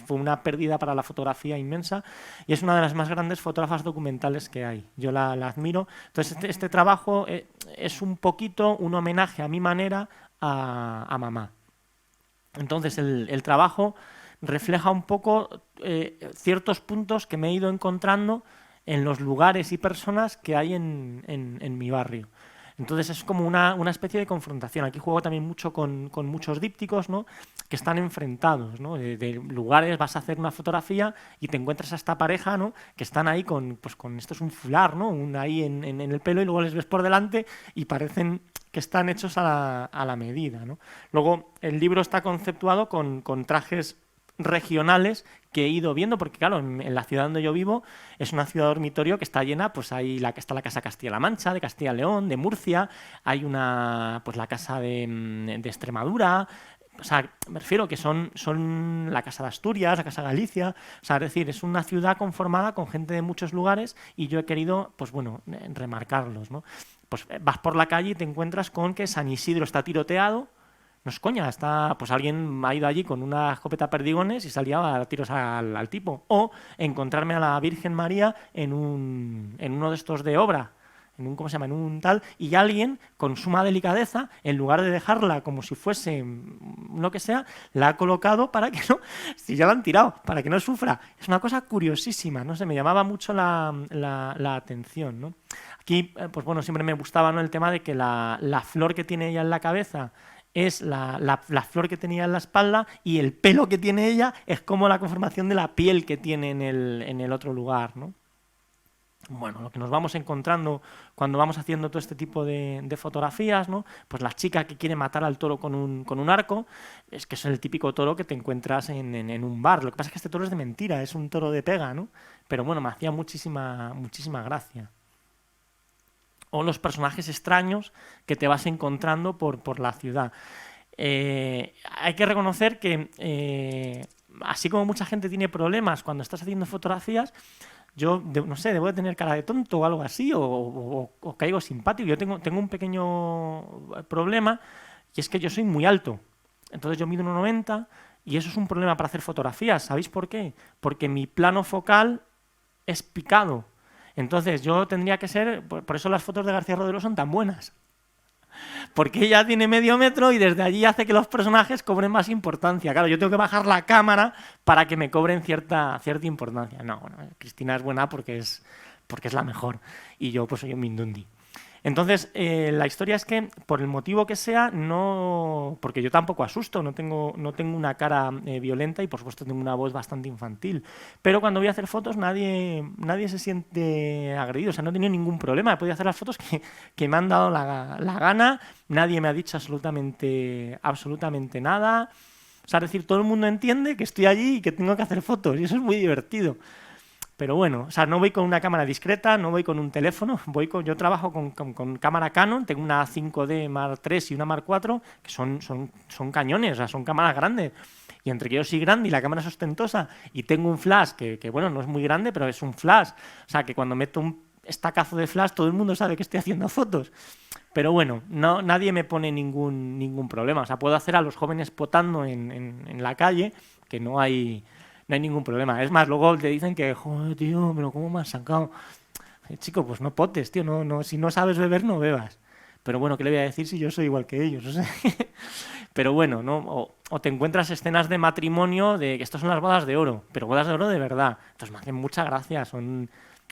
fue una pérdida para la fotografía inmensa y es una de las más grandes fotógrafas documentales que hay. Yo la admiro. Entonces este trabajo es un poquito un homenaje a mi manera a mamá. Entonces el trabajo refleja un poco ciertos puntos que me he ido encontrando en los lugares y personas que hay en mi barrio. Entonces es como una especie de confrontación. Aquí juego también mucho con muchos dípticos, ¿no?, que están enfrentados, ¿no? De lugares vas a hacer una fotografía y te encuentras a esta pareja, ¿no?, que están ahí con esto es un fular, ¿no?, ahí en el pelo, y luego les ves por delante y parecen que están hechos a la medida, ¿no? Luego el libro está conceptuado con trajes regionales que he ido viendo, porque claro, en la ciudad donde yo vivo es una ciudad dormitorio que está llena, pues está la Casa Castilla-La Mancha, de Castilla-León, de Murcia, hay pues la Casa de Extremadura, o sea, me refiero que son la Casa de Asturias, la Casa de Galicia, o sea, es decir, es una ciudad conformada con gente de muchos lugares y yo he querido, pues bueno, remarcarlos, ¿no? Pues vas por la calle y te encuentras con que San Isidro está tiroteado. No es coña, pues alguien ha ido allí con una escopeta perdigones y salía a dar tiros al tipo. O encontrarme a la Virgen María en uno de estos de obra, ¿cómo se llama?, en un tal, y alguien con suma delicadeza, en lugar de dejarla como si fuese lo que sea, la ha colocado para que no, si ya la han tirado, para que no sufra. Es una cosa curiosísima, no sé, me llamaba mucho la atención, ¿no? Aquí, pues bueno, siempre me gustaba, ¿no?, el tema de que la flor que tiene ella en la cabeza es la flor que tenía en la espalda y el pelo que tiene ella es como la conformación de la piel que tiene en el otro lugar, ¿no? Bueno, lo que nos vamos encontrando cuando vamos haciendo todo este tipo de fotografías, ¿no? Pues la chica que quiere matar al toro con un arco, es que es el típico toro que te encuentras en un bar. Lo que pasa es que este toro es de mentira, es un toro de pega, ¿no? Pero bueno, me hacía muchísima gracia. O los personajes extraños que te vas encontrando por la ciudad. Hay que reconocer que, así como mucha gente tiene problemas cuando estás haciendo fotografías, yo, no sé, debo de tener cara de tonto o algo así, o caigo simpático. Yo tengo un pequeño problema, y es que yo soy muy alto. Entonces yo mido 1,90 y eso es un problema para hacer fotografías. ¿Sabéis por qué? Porque mi plano focal es picado. Entonces yo tendría que ser, por eso las fotos de García Rodero son tan buenas, porque ella tiene medio metro y desde allí hace que los personajes cobren más importancia. Claro, yo tengo que bajar la cámara para que me cobren cierta importancia. No, bueno, Cristina es buena porque es la mejor y yo pues soy un mindundi. Entonces, la historia es que, por el motivo que sea, no, porque yo tampoco asusto, no tengo una cara violenta y, por supuesto, tengo una voz bastante infantil. Pero cuando voy a hacer fotos, nadie se siente agredido, o sea, no he tenido ningún problema. He podido hacer las fotos que me han dado la gana, nadie me ha dicho absolutamente nada. O sea, es decir, todo el mundo entiende que estoy allí y que tengo que hacer fotos, y eso es muy divertido. Pero bueno, o sea, no voy con una cámara discreta, no voy con un teléfono, yo trabajo con cámara Canon, tengo una 5D Mark III y una Mark IV, que son cañones, o sea, son cámaras grandes. Y entre que yo soy grande y la cámara es ostentosa, y tengo un flash que bueno, no es muy grande, pero es un flash. O sea, que cuando meto un estacazo de flash, todo el mundo sabe que estoy haciendo fotos. Pero bueno, nadie me pone ningún problema. O sea, puedo hacer a los jóvenes potando en la calle, que no hay ningún problema. Es más, luego te dicen que, joder, tío, pero ¿cómo me has sacado? Chico, pues no potes, tío, si no sabes beber, no bebas. Pero bueno, ¿qué le voy a decir si yo soy igual que ellos? O sea, pero bueno, ¿no? O te encuentras escenas de matrimonio de que estas son las bodas de oro, pero bodas de oro de verdad. Entonces me hacen mucha gracia,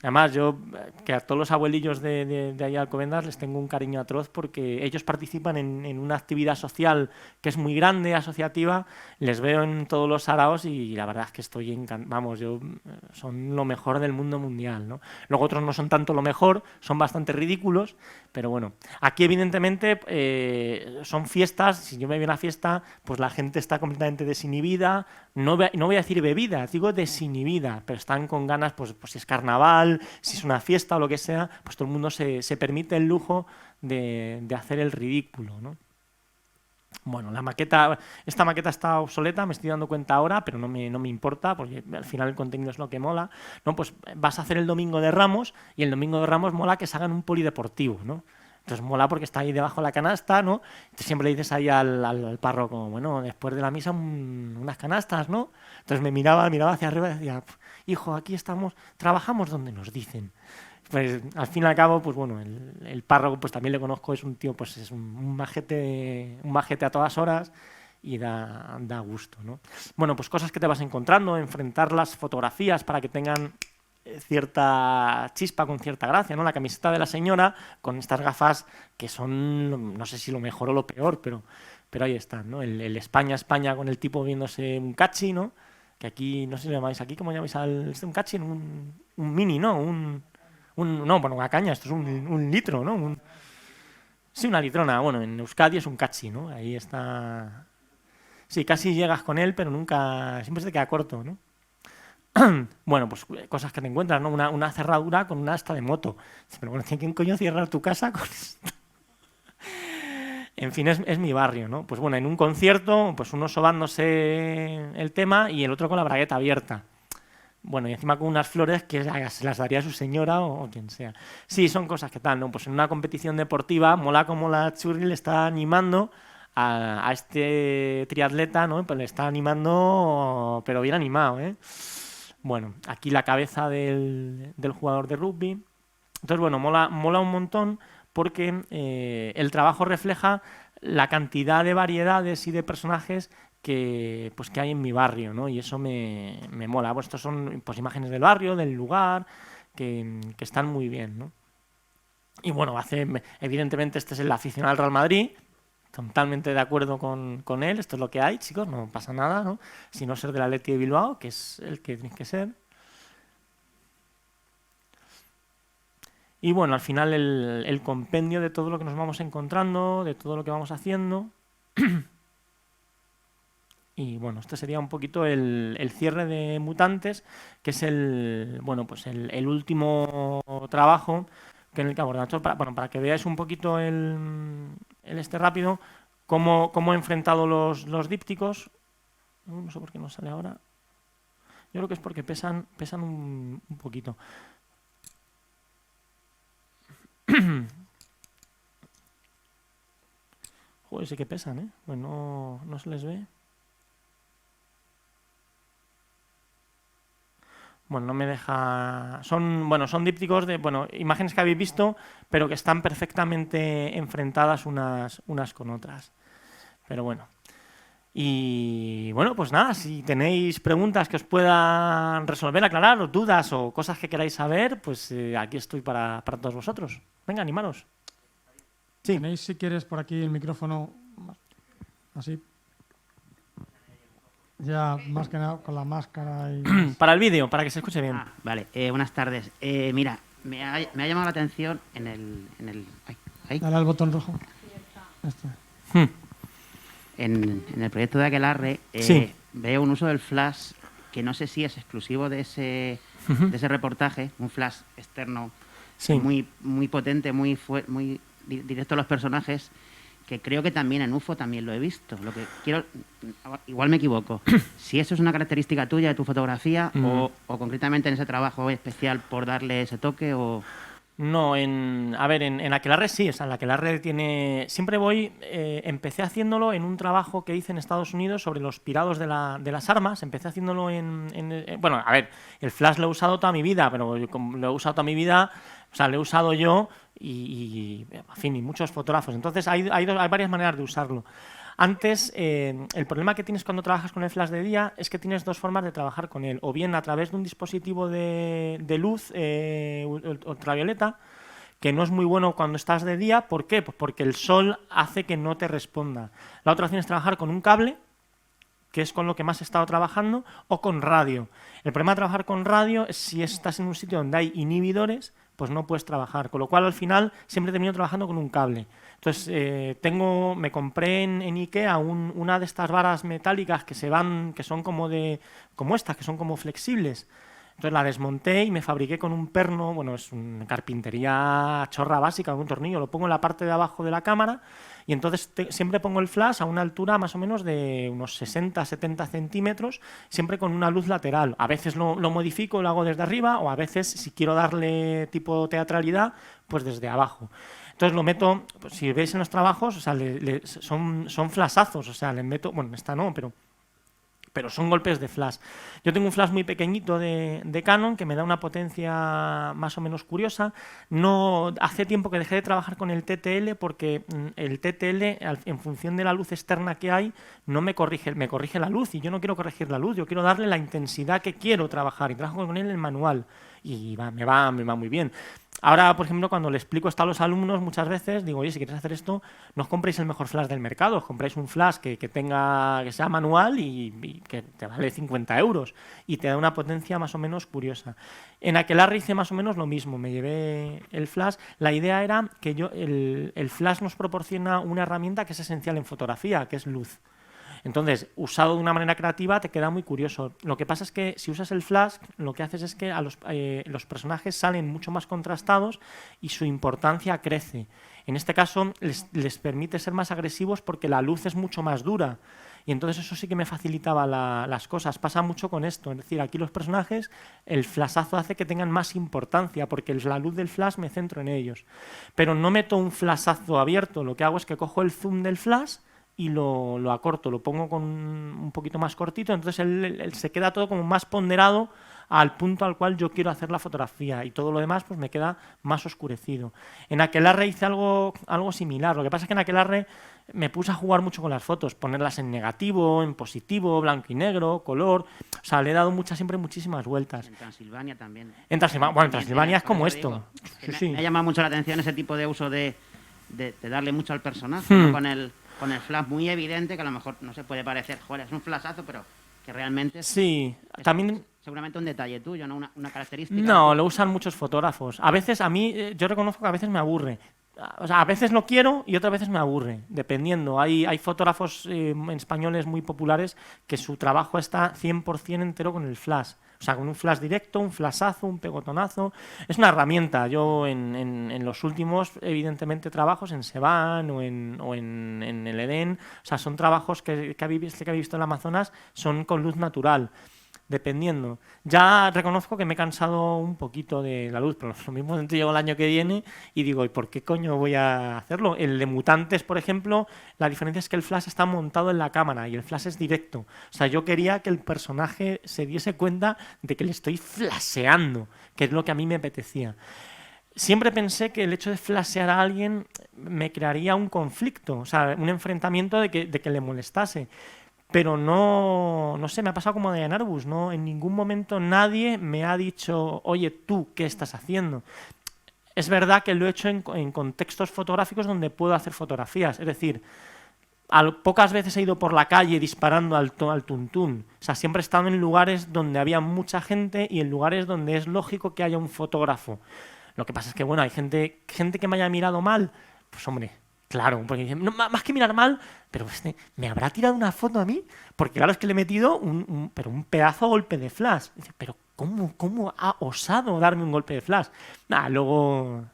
Además, yo que a todos los abuelillos de allá de Alcobendas les tengo un cariño atroz porque ellos participan en una actividad social que es muy grande, asociativa, les veo en todos los saraos y la verdad es que estoy encantado. Vamos, son lo mejor del mundo mundial, ¿no? Luego otros no son tanto lo mejor, son bastante ridículos, pero bueno. Aquí evidentemente son fiestas, si yo me voy a una fiesta, pues la gente está completamente desinhibida, no voy a decir bebida, digo desinhibida, pero están con ganas, pues si es carnaval, si es una fiesta o lo que sea, pues todo el mundo se permite el lujo de hacer el ridículo, ¿no? Bueno, esta maqueta está obsoleta, me estoy dando cuenta ahora, pero no me importa, porque al final el contenido es lo que mola, ¿no? Pues vas a hacer el Domingo de Ramos, y el Domingo de Ramos mola que se hagan un polideportivo, ¿no? Entonces mola porque está ahí debajo de la canasta, ¿no? Entonces siempre le dices ahí al párroco, bueno, después de la misa unas canastas, ¿no? Entonces me miraba hacia arriba y decía, hijo, aquí trabajamos donde nos dicen. Pues al fin y al cabo, pues bueno, el párroco pues también le conozco, es un tío, pues es un majete a todas horas y da gusto, ¿no? Bueno, pues cosas que te vas encontrando, enfrentar las fotografías para que tengan cierta chispa, con cierta gracia, ¿no? La camiseta de la señora con estas gafas que son, no sé si lo mejor o lo peor, pero ahí están, ¿no? El España con el tipo viéndose un cachi, ¿no? Que aquí, no sé si lo llamáis aquí, ¿cómo llamáis un cachi? Un mini, ¿no? No, bueno, una caña, esto es un litro, ¿no? Sí, una litrona. Bueno, en Euskadi es un cachi, ¿no? Ahí está. Sí, casi llegas con él, pero nunca. Siempre se te queda corto, ¿no? Bueno, pues cosas que te encuentras, ¿no? Una cerradura con una asta de moto. Pero bueno, ¿quién coño cierra tu casa con esto? En fin, es mi barrio, ¿no? Pues bueno, en un concierto, pues uno sobándose el tema y el otro con la bragueta abierta. Bueno, y encima con unas flores que se las daría a su señora o quien sea. Sí, son cosas que tal, ¿no? Pues en una competición deportiva, mola como la Churri le está animando a este triatleta, ¿no? Pues le está animando, pero bien animado, ¿eh? Bueno, aquí la cabeza del jugador de rugby. Entonces, bueno, mola un montón porque el trabajo refleja la cantidad de variedades y de personajes que hay en mi barrio, ¿no? Y eso me mola. Pues estos son pues imágenes del barrio, del lugar, que están muy bien, ¿no? Y bueno, evidentemente este es el aficionado al Real Madrid, totalmente de acuerdo con él, esto es lo que hay, chicos, no pasa nada, ¿no? Si no ser del Athletic de Bilbao, que es el que tienes que ser. Y bueno, al final el compendio de todo lo que nos vamos encontrando, de todo lo que vamos haciendo. Y bueno, este sería un poquito el cierre de Mutantes, que es el último trabajo que en el que abordamos. Para que veáis un poquito el rápido, cómo he enfrentado los dípticos. No sé por qué no sale ahora. Yo creo que es porque pesan un poquito. Joder, sí que pesan, ¿eh? Bueno, no se les ve. Bueno, no me deja. Son dípticos de imágenes que habéis visto, pero que están perfectamente enfrentadas unas con otras. Pero bueno. Y bueno, pues nada, si tenéis preguntas que os puedan resolver, aclarar, o dudas o cosas que queráis saber, pues aquí estoy para todos vosotros. Venga, animaros. Sí. Tenéis, si quieres, por aquí el micrófono así. Ya, más que nada, con la máscara y... Para el vídeo, para que se escuche bien. Vale, buenas tardes. Mira, me ha llamado la atención en el ahí, Dale al botón rojo. Este. en el proyecto de Aquelarre, Sí. veo un uso del flash que no sé si es exclusivo de ese reportaje, un flash externo Sí. muy potente, muy directo a los personajes, que creo que también en UFO también lo he visto. Lo que quiero, igual me equivoco, si eso es una característica tuya de tu fotografía o concretamente en ese trabajo especial por darle ese toque o... No, en Aquelarre sí, o sea, en Aquelarre tiene... Siempre voy... empecé haciéndolo en un trabajo que hice en Estados Unidos sobre los pirados de las armas. Empecé haciéndolo bueno, a ver, el flash lo he usado toda mi vida, pero lo he usado toda mi vida, o sea, lo he usado yo y en fin, y muchos fotógrafos. Entonces hay varias maneras de usarlo. Antes, el problema que tienes cuando trabajas con el flash de día es que tienes dos formas de trabajar con él. O bien a través de un dispositivo de luz ultravioleta, que no es muy bueno cuando estás de día. ¿Por qué? Pues porque el sol hace que no te responda. La otra opción es trabajar con un cable, que es con lo que más he estado trabajando, o con radio. El problema de trabajar con radio es si estás en un sitio donde hay inhibidores, pues no puedes trabajar, con lo cual al final siempre termino trabajando con un cable. Entonces me compré en Ikea una de estas varas metálicas que son como estas, que son como flexibles. Entonces la desmonté y me fabriqué con un perno, bueno, es una carpintería chorra básica, con un tornillo, lo pongo en la parte de abajo de la cámara y entonces siempre pongo el flash a una altura más o menos de unos 60-70 centímetros, siempre con una luz lateral. A veces lo modifico, lo hago desde arriba, o a veces, si quiero darle tipo teatralidad, pues desde abajo. Entonces lo meto, pues, si veis en los trabajos, o sea, son flashazos, o sea, le meto, bueno, esta no, pero son golpes de flash. Yo tengo un flash muy pequeñito de Canon que me da una potencia más o menos curiosa. No, hace tiempo que dejé de trabajar con el TTL porque el TTL, en función de la luz externa que hay, no me corrige la luz, y yo no quiero corregir la luz, yo quiero darle la intensidad que quiero trabajar, y trabajo con él en el manual y me va muy bien. Ahora, por ejemplo, cuando le explico esto a los alumnos, muchas veces digo, oye, si queréis hacer esto, no os compréis el mejor flash del mercado, os compráis un flash que sea manual y que te vale 50 euros y te da una potencia más o menos curiosa. En Aquelarre hice más o menos lo mismo, me llevé el flash. La idea era que el flash nos proporciona una herramienta que es esencial en fotografía, que es luz. Entonces, usado de una manera creativa, te queda muy curioso. Lo que pasa es que si usas el flash, lo que haces es que los personajes salen mucho más contrastados y su importancia crece. En este caso, les permite ser más agresivos porque la luz es mucho más dura. Y entonces eso sí que me facilitaba las cosas. Pasa mucho con esto. Es decir, aquí los personajes, el flashazo hace que tengan más importancia porque la luz del flash me centro en ellos. Pero no meto un flashazo abierto. Lo que hago es que cojo el zoom del flash y lo acorto, lo pongo con un poquito más cortito, entonces él se queda todo como más ponderado al punto al cual yo quiero hacer la fotografía, y todo lo demás pues me queda más oscurecido. En Aquelarre hice algo similar. Lo que pasa es que en Aquelarre me puse a jugar mucho con las fotos, ponerlas en negativo, en positivo, blanco y negro, color. O sea, le he dado siempre muchísimas vueltas. En Transilvania también. En Transilvania es como esto. Me ha llamado mucho la atención ese tipo de uso de darle mucho al personaje, ¿no? Con el flash muy evidente, que a lo mejor no se puede parecer, joder, es un flashazo, pero que realmente es también seguramente un detalle tuyo, ¿no? Una característica. No, lo usan muchos fotógrafos. A veces, yo reconozco que a veces me aburre. O sea, a veces lo quiero y otras veces me aburre, dependiendo. Hay fotógrafos españoles muy populares que su trabajo está 100% entero con el flash. O sea, con un flash directo, un flashazo, un pegotonazo. Es una herramienta. Yo en los últimos, evidentemente, trabajos en Sevan o en el Edén, o sea, son trabajos que habéis visto en el Amazonas, son con luz natural. Dependiendo. Ya reconozco que me he cansado un poquito de la luz, pero lo mismo llego el año que viene y digo, ¿y por qué coño voy a hacerlo? El de Mutantes, por ejemplo, la diferencia es que el flash está montado en la cámara y el flash es directo. O sea, yo quería que el personaje se diese cuenta de que le estoy flasheando, que es lo que a mí me apetecía. Siempre pensé que el hecho de flashear a alguien me crearía un conflicto, o sea, un enfrentamiento de que le molestase. Pero no sé, me ha pasado como de Arbus, ¿no? En ningún momento nadie me ha dicho, oye, tú, ¿qué estás haciendo? es verdad que lo he hecho en contextos fotográficos donde puedo hacer fotografías. Es decir, pocas veces he ido por la calle disparando al tuntún. O sea, siempre he estado en lugares donde había mucha gente y en lugares donde es lógico que haya un fotógrafo. Lo que pasa es que, bueno, hay gente que me haya mirado mal. Pues, hombre, claro, porque dicen, no, más que mirar mal, pero ¿me habrá tirado una foto a mí? Porque claro, es que le he metido un pedazo golpe de flash. Dice, pero ¿cómo ha osado darme un golpe de flash? Nada, luego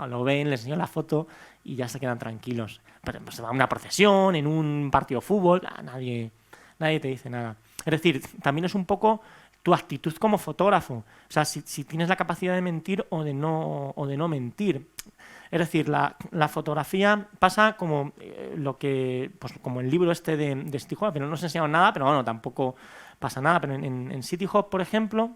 lo ven, les enseño la foto y ya se quedan tranquilos. Pero pues, se va a una procesión, en un partido de fútbol, nadie te dice nada. Es decir, también es un poco tu actitud como fotógrafo. O sea, si tienes la capacidad de mentir o de no mentir. Es decir, la fotografía pasa como pues como el libro este de City Hop, pero no os he enseñado nada, pero bueno, tampoco pasa nada. Pero en City Hop, por ejemplo,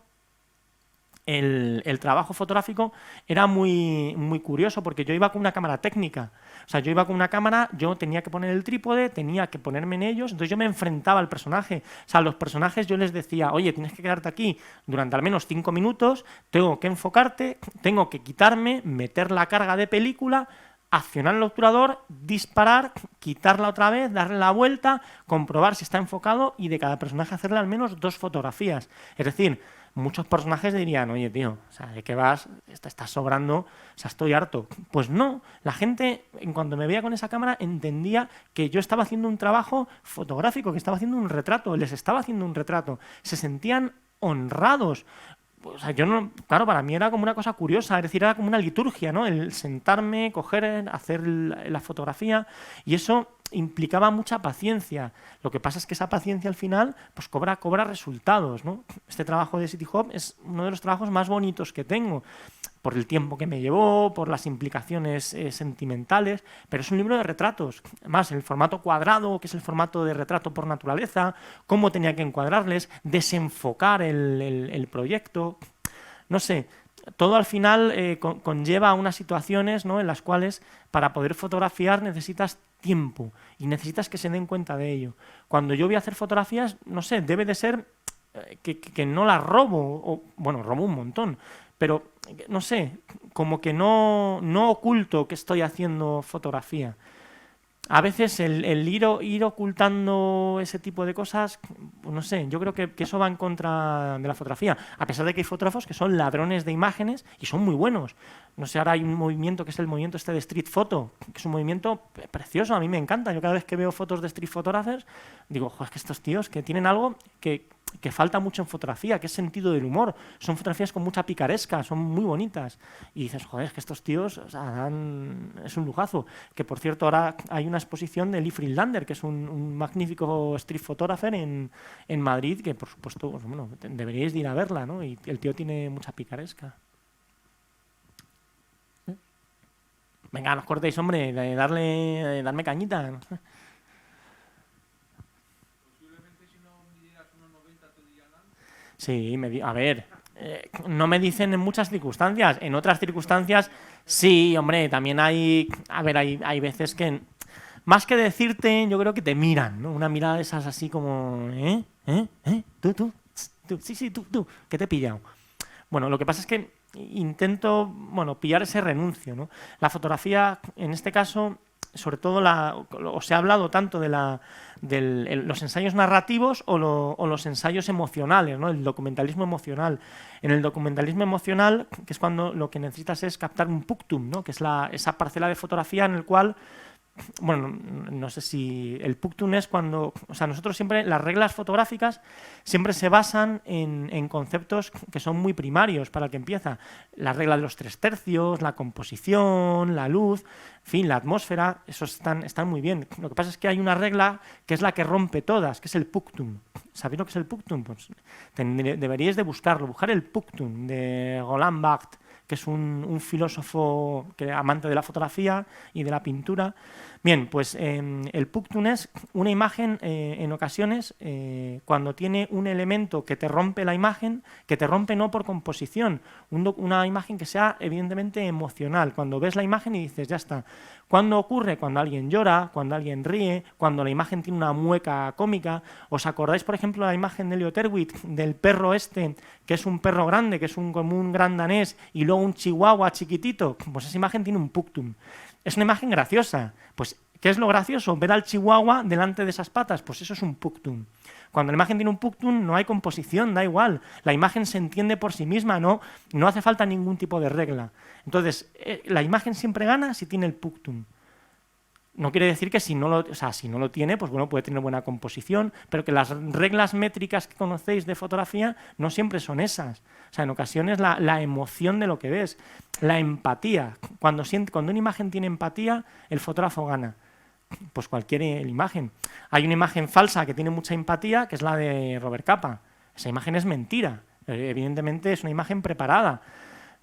el trabajo fotográfico era muy, muy curioso porque yo iba con una cámara técnica. O sea, yo iba con una cámara, yo tenía que poner el trípode, tenía que ponerme en ellos, entonces yo me enfrentaba al personaje. O sea, a los personajes yo les decía, oye, tienes que quedarte aquí durante al menos 5 minutos, tengo que enfocarte, tengo que quitarme, meter la carga de película, accionar el obturador, disparar, quitarla otra vez, darle la vuelta, comprobar si está enfocado y de cada personaje hacerle al menos 2 fotografías. Es decir, muchos personajes dirían, oye, tío, o sea, ¿de qué vas? Estás sobrando, o sea, estoy harto. Pues no, la gente, en cuanto me veía con esa cámara, entendía que yo estaba haciendo un trabajo fotográfico, que estaba haciendo un retrato, les estaba haciendo un retrato. Se sentían honrados. O sea, yo no, claro, para mí era como una cosa curiosa, es decir, era como una liturgia, ¿no? El sentarme, coger, hacer la fotografía, y eso implicaba mucha paciencia. Lo que pasa es que esa paciencia al final pues cobra resultados, ¿no? Este trabajo de City Hop es uno de los trabajos más bonitos que tengo, por el tiempo que me llevó, por las implicaciones sentimentales, pero es un libro de retratos. Además, el formato cuadrado, que es el formato de retrato por naturaleza, cómo tenía que encuadrarles, desenfocar el proyecto, no sé. Todo al final conlleva unas situaciones, ¿no?, en las cuales para poder fotografiar necesitas tiempo y necesitas que se den cuenta de ello. Cuando yo voy a hacer fotografías, no sé, debe de ser que no las robo, o bueno, robo un montón, pero no sé, como que no oculto que estoy haciendo fotografía. A veces el ir ocultando ese tipo de cosas, no sé, yo creo que eso va en contra de la fotografía, a pesar de que hay fotógrafos que son ladrones de imágenes y son muy buenos. No sé, ahora hay un movimiento que es el movimiento este de street photo, que es un movimiento precioso, a mí me encanta. Yo cada vez que veo fotos de street photographers digo, joder, es que estos tíos que tienen algo que falta mucho en fotografía, que es sentido del humor. Son fotografías con mucha picaresca, son muy bonitas. Y dices, joder, es que estos tíos, o sea, es un lujazo. Que por cierto, ahora hay una exposición de Lee Friedlander, que es un magnífico street photographer en Madrid, que por supuesto, pues, bueno, deberíais de ir a verla, ¿no? Y el tío tiene mucha picaresca. Venga, no os cortéis, hombre, darme cañita. Sí, a ver, no me dicen en muchas circunstancias. En otras circunstancias, sí, hombre, también hay veces que, más que decirte, yo creo que te miran, ¿no? Una mirada de esas así como, tú, sí, tú, que te he pillado. Bueno, lo que pasa es que intento, bueno, pillar ese renuncio, ¿no? La fotografía, en este caso, sobre todo os he hablado tanto de los ensayos narrativos o los ensayos emocionales, ¿no? El documentalismo emocional. En el documentalismo emocional, que es cuando lo que necesitas es captar un punctum, ¿no? Que es esa parcela de fotografía en el cual, bueno, no sé si el punctum es cuando, o sea, nosotros siempre, las reglas fotográficas siempre se basan en conceptos que son muy primarios para el que empieza. La regla de los 3/3, la composición, la luz, en fin, la atmósfera, esos están muy bien. Lo que pasa es que hay una regla que es la que rompe todas, que es el punctum. ¿Sabéis lo que es el punctum? Pues deberíais de buscarlo, buscar el punctum de Roland Barthes, que es un filósofo amante de la fotografía y de la pintura. Bien, pues el Puktum es una imagen, en ocasiones, cuando tiene un elemento que te rompe la imagen, que te rompe no por composición, una imagen que sea evidentemente emocional. Cuando ves la imagen y dices, ya está. ¿Cuándo ocurre? Cuando alguien llora, cuando alguien ríe, cuando la imagen tiene una mueca cómica. ¿Os acordáis, por ejemplo, la imagen de Elliot Erwitt, del perro este, que es un perro grande, que es como un gran danés, y luego un chihuahua chiquitito? Pues esa imagen tiene un Puktum. Es una imagen graciosa. Pues, ¿qué es lo gracioso? Ver al chihuahua delante de esas patas. Pues eso es un Puktum. Cuando la imagen tiene un Puktum no hay composición, da igual. La imagen se entiende por sí misma, no hace falta ningún tipo de regla. Entonces, la imagen siempre gana si tiene el Puktum. No quiere decir que si no lo tiene, pues bueno, puede tener buena composición, pero que las reglas métricas que conocéis de fotografía no siempre son esas. O sea, en ocasiones la emoción de lo que ves, la empatía. Cuando una imagen tiene empatía, el fotógrafo gana. Pues cualquier imagen. Hay una imagen falsa que tiene mucha empatía, que es la de Robert Capa. Esa imagen es mentira. Evidentemente es una imagen preparada.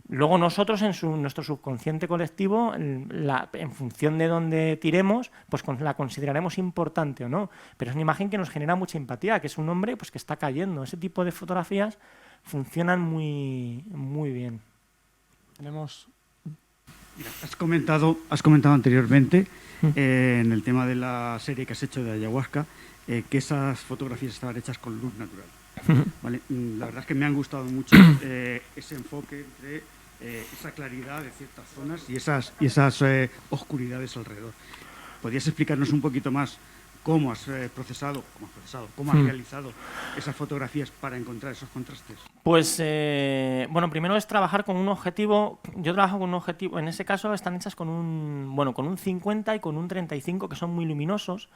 Luego nosotros, en nuestro subconsciente colectivo, en función de dónde tiremos, pues la consideraremos importante o no. Pero es una imagen que nos genera mucha empatía, que es un hombre pues, que está cayendo. Ese tipo de fotografías funcionan muy, muy bien. Tenemos... Mira, has comentado anteriormente en el tema de la serie que has hecho de ayahuasca que esas fotografías estaban hechas con luz natural. ¿Vale? La verdad es que me han gustado mucho ese enfoque entre esa claridad de ciertas zonas y esas oscuridades alrededor. ¿Podrías explicarnos un poquito más cómo has realizado esas fotografías para encontrar esos contrastes? Pues, bueno, primero es trabajar con un objetivo. Yo trabajo con un objetivo, en ese caso están hechas con un 50 y con un 35, que son muy luminosos,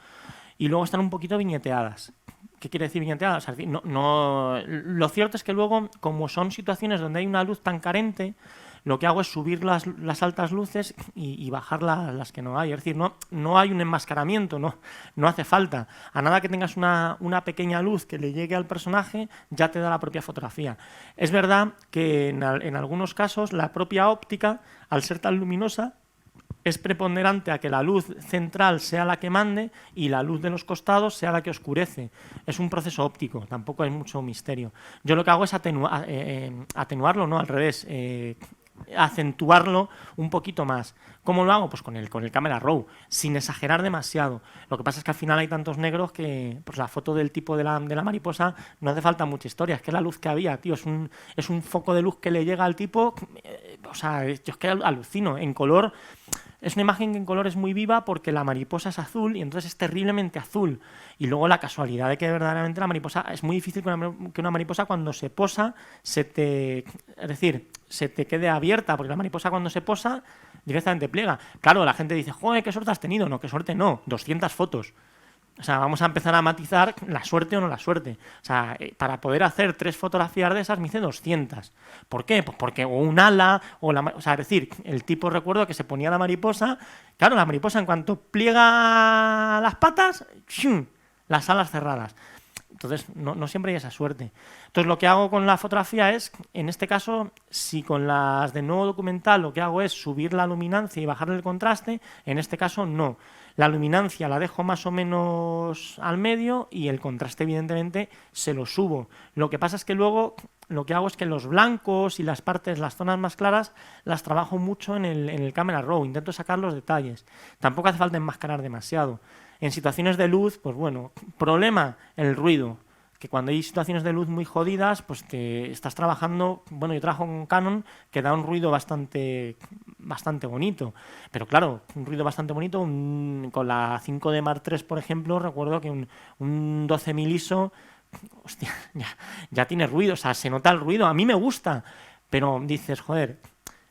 y luego están un poquito viñeteadas. ¿Qué quiere decir viñeteadas? Lo cierto es que luego, como son situaciones donde hay una luz tan carente, lo que hago es subir las altas luces y bajar las que no hay. Es decir, no hay un enmascaramiento, no hace falta. A nada que tengas una pequeña luz que le llegue al personaje, ya te da la propia fotografía. Es verdad que en algunos casos la propia óptica, al ser tan luminosa, es preponderante a que la luz central sea la que mande y la luz de los costados sea la que oscurece. Es un proceso óptico, tampoco hay mucho misterio. Yo lo que hago es atenuarlo, no, al revés, acentuarlo un poquito más. ¿Cómo lo hago? Pues con el Camera Raw, sin exagerar demasiado. Lo que pasa es que al final hay tantos negros que pues la foto del tipo de la mariposa no hace falta mucha historia. Es que la luz que había, tío, es un foco de luz que le llega al tipo. O sea, yo es que alucino. En color, es una imagen que en color es muy viva porque la mariposa es azul y entonces es terriblemente azul. Y luego la casualidad de que verdaderamente la mariposa, es muy difícil que una mariposa cuando se posa se te quede abierta, porque la mariposa cuando se posa directamente pliega. Claro, la gente dice, joder, qué suerte has tenido. No, qué suerte no, 200 fotos. O sea, vamos a empezar a matizar la suerte o no la suerte. O sea, para poder hacer 3 fotografías de esas me hice 200. ¿Por qué? Pues porque o un ala, o sea, es decir, el tipo, recuerdo que se ponía la mariposa. Claro, la mariposa en cuanto pliega las patas, ¡shum!, las alas cerradas. Entonces, no siempre hay esa suerte. Entonces, lo que hago con la fotografía es, en este caso, si con las de nuevo documental lo que hago es subir la luminancia y bajar el contraste, en este caso no. La luminancia la dejo más o menos al medio y el contraste, evidentemente, se lo subo. Lo que pasa es que luego lo que hago es que los blancos y las zonas más claras, las trabajo mucho en el Camera Raw. Intento sacar los detalles. Tampoco hace falta enmascarar demasiado. En situaciones de luz, pues bueno, problema, el ruido. Que cuando hay situaciones de luz muy jodidas, pues te estás trabajando. Bueno, yo trabajo con Canon, que da un ruido bastante bonito. Pero claro, un ruido bastante bonito, con la 5D Mark III, por ejemplo, recuerdo que un 12.000 ISO, hostia, ya tiene ruido, o sea, se nota el ruido. A mí me gusta, pero dices, joder,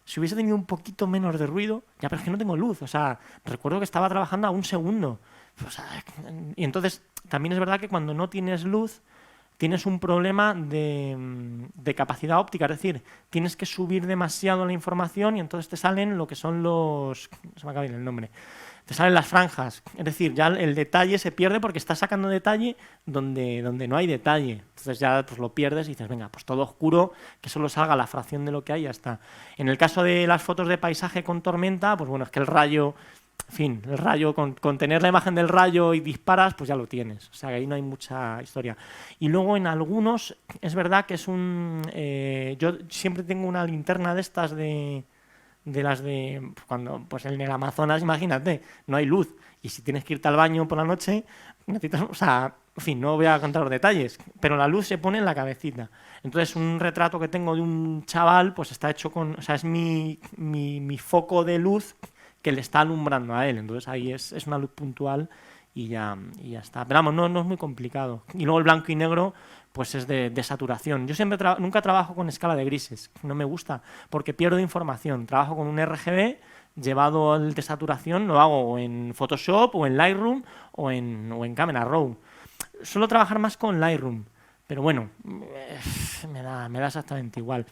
si hubiese tenido un poquito menos de ruido, ya, pero es que no tengo luz. O sea, recuerdo que estaba trabajando a un segundo. O sea, y entonces también es verdad que cuando no tienes luz tienes un problema de capacidad óptica, es decir, tienes que subir demasiado la información y entonces te salen lo que son se me acaba de ir el nombre, te salen las franjas, es decir, ya el detalle se pierde porque estás sacando detalle donde no hay detalle, entonces ya pues lo pierdes y dices, venga, pues todo oscuro, que solo salga la fracción de lo que hay y ya está. En el caso de las fotos de paisaje con tormenta, pues bueno, es que el rayo en fin, el rayo, con tener la imagen del rayo y disparas, pues ya lo tienes. O sea, que ahí no hay mucha historia. Y luego en algunos, es verdad que es yo siempre tengo una linterna de estas de las de cuando pues en el Amazonas, imagínate, no hay luz. Y si tienes que irte al baño por la noche, necesitas, o sea, en fin, no voy a contar los detalles, pero la luz se pone en la cabecita. Entonces, un retrato que tengo de un chaval, pues está hecho o sea, es mi foco de luz que le está alumbrando a él. Entonces, ahí es una luz puntual y ya está. Pero vamos, no es muy complicado. Y luego el blanco y negro, pues es de saturación. Yo nunca trabajo con escala de grises, no me gusta, porque pierdo información. Trabajo con un RGB llevado al de saturación, lo hago en Photoshop o en Lightroom o en Camera Raw. Suelo trabajar más con Lightroom, pero bueno, me da exactamente igual.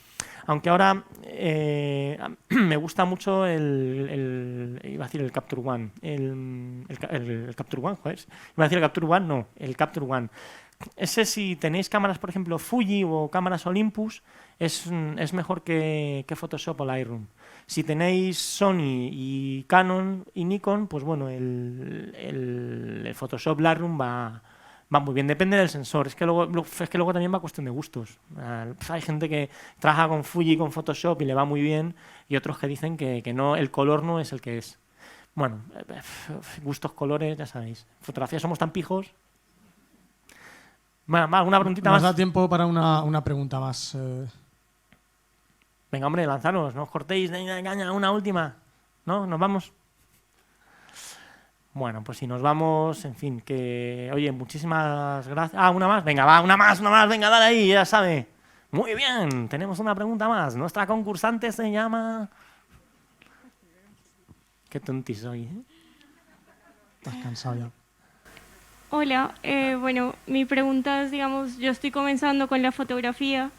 Aunque ahora me gusta mucho iba a decir el Capture One, el Capture One, joder, iba a decir el Capture One, no, el Capture One. Ese, si tenéis cámaras, por ejemplo, Fuji o cámaras Olympus, es mejor que Photoshop o Lightroom. Si tenéis Sony y Canon y Nikon, pues bueno, el Photoshop Lightroom va muy bien, depende del sensor. Es que luego también va cuestión de gustos. Hay gente que trabaja con Fuji y con Photoshop y le va muy bien, y otros que dicen que no, el color no es el que es. Bueno, gustos, colores, ya sabéis. Fotografía somos tan pijos. Bueno, ¿alguna preguntita más? Nos da tiempo para una pregunta más. Venga, hombre, lanzaros, no os cortéis, caña, una última. ¿No? ¿Nos vamos? Bueno, pues si nos vamos, en fin, que... Oye, muchísimas gracias. Ah, una más. Venga, va, una más, venga, dale ahí, ya sabe. Muy bien, tenemos una pregunta más. Nuestra concursante se llama... Qué tontis soy, ¿eh? Estás cansado ya. Hola, bueno, mi pregunta es, digamos, yo estoy comenzando con la fotografía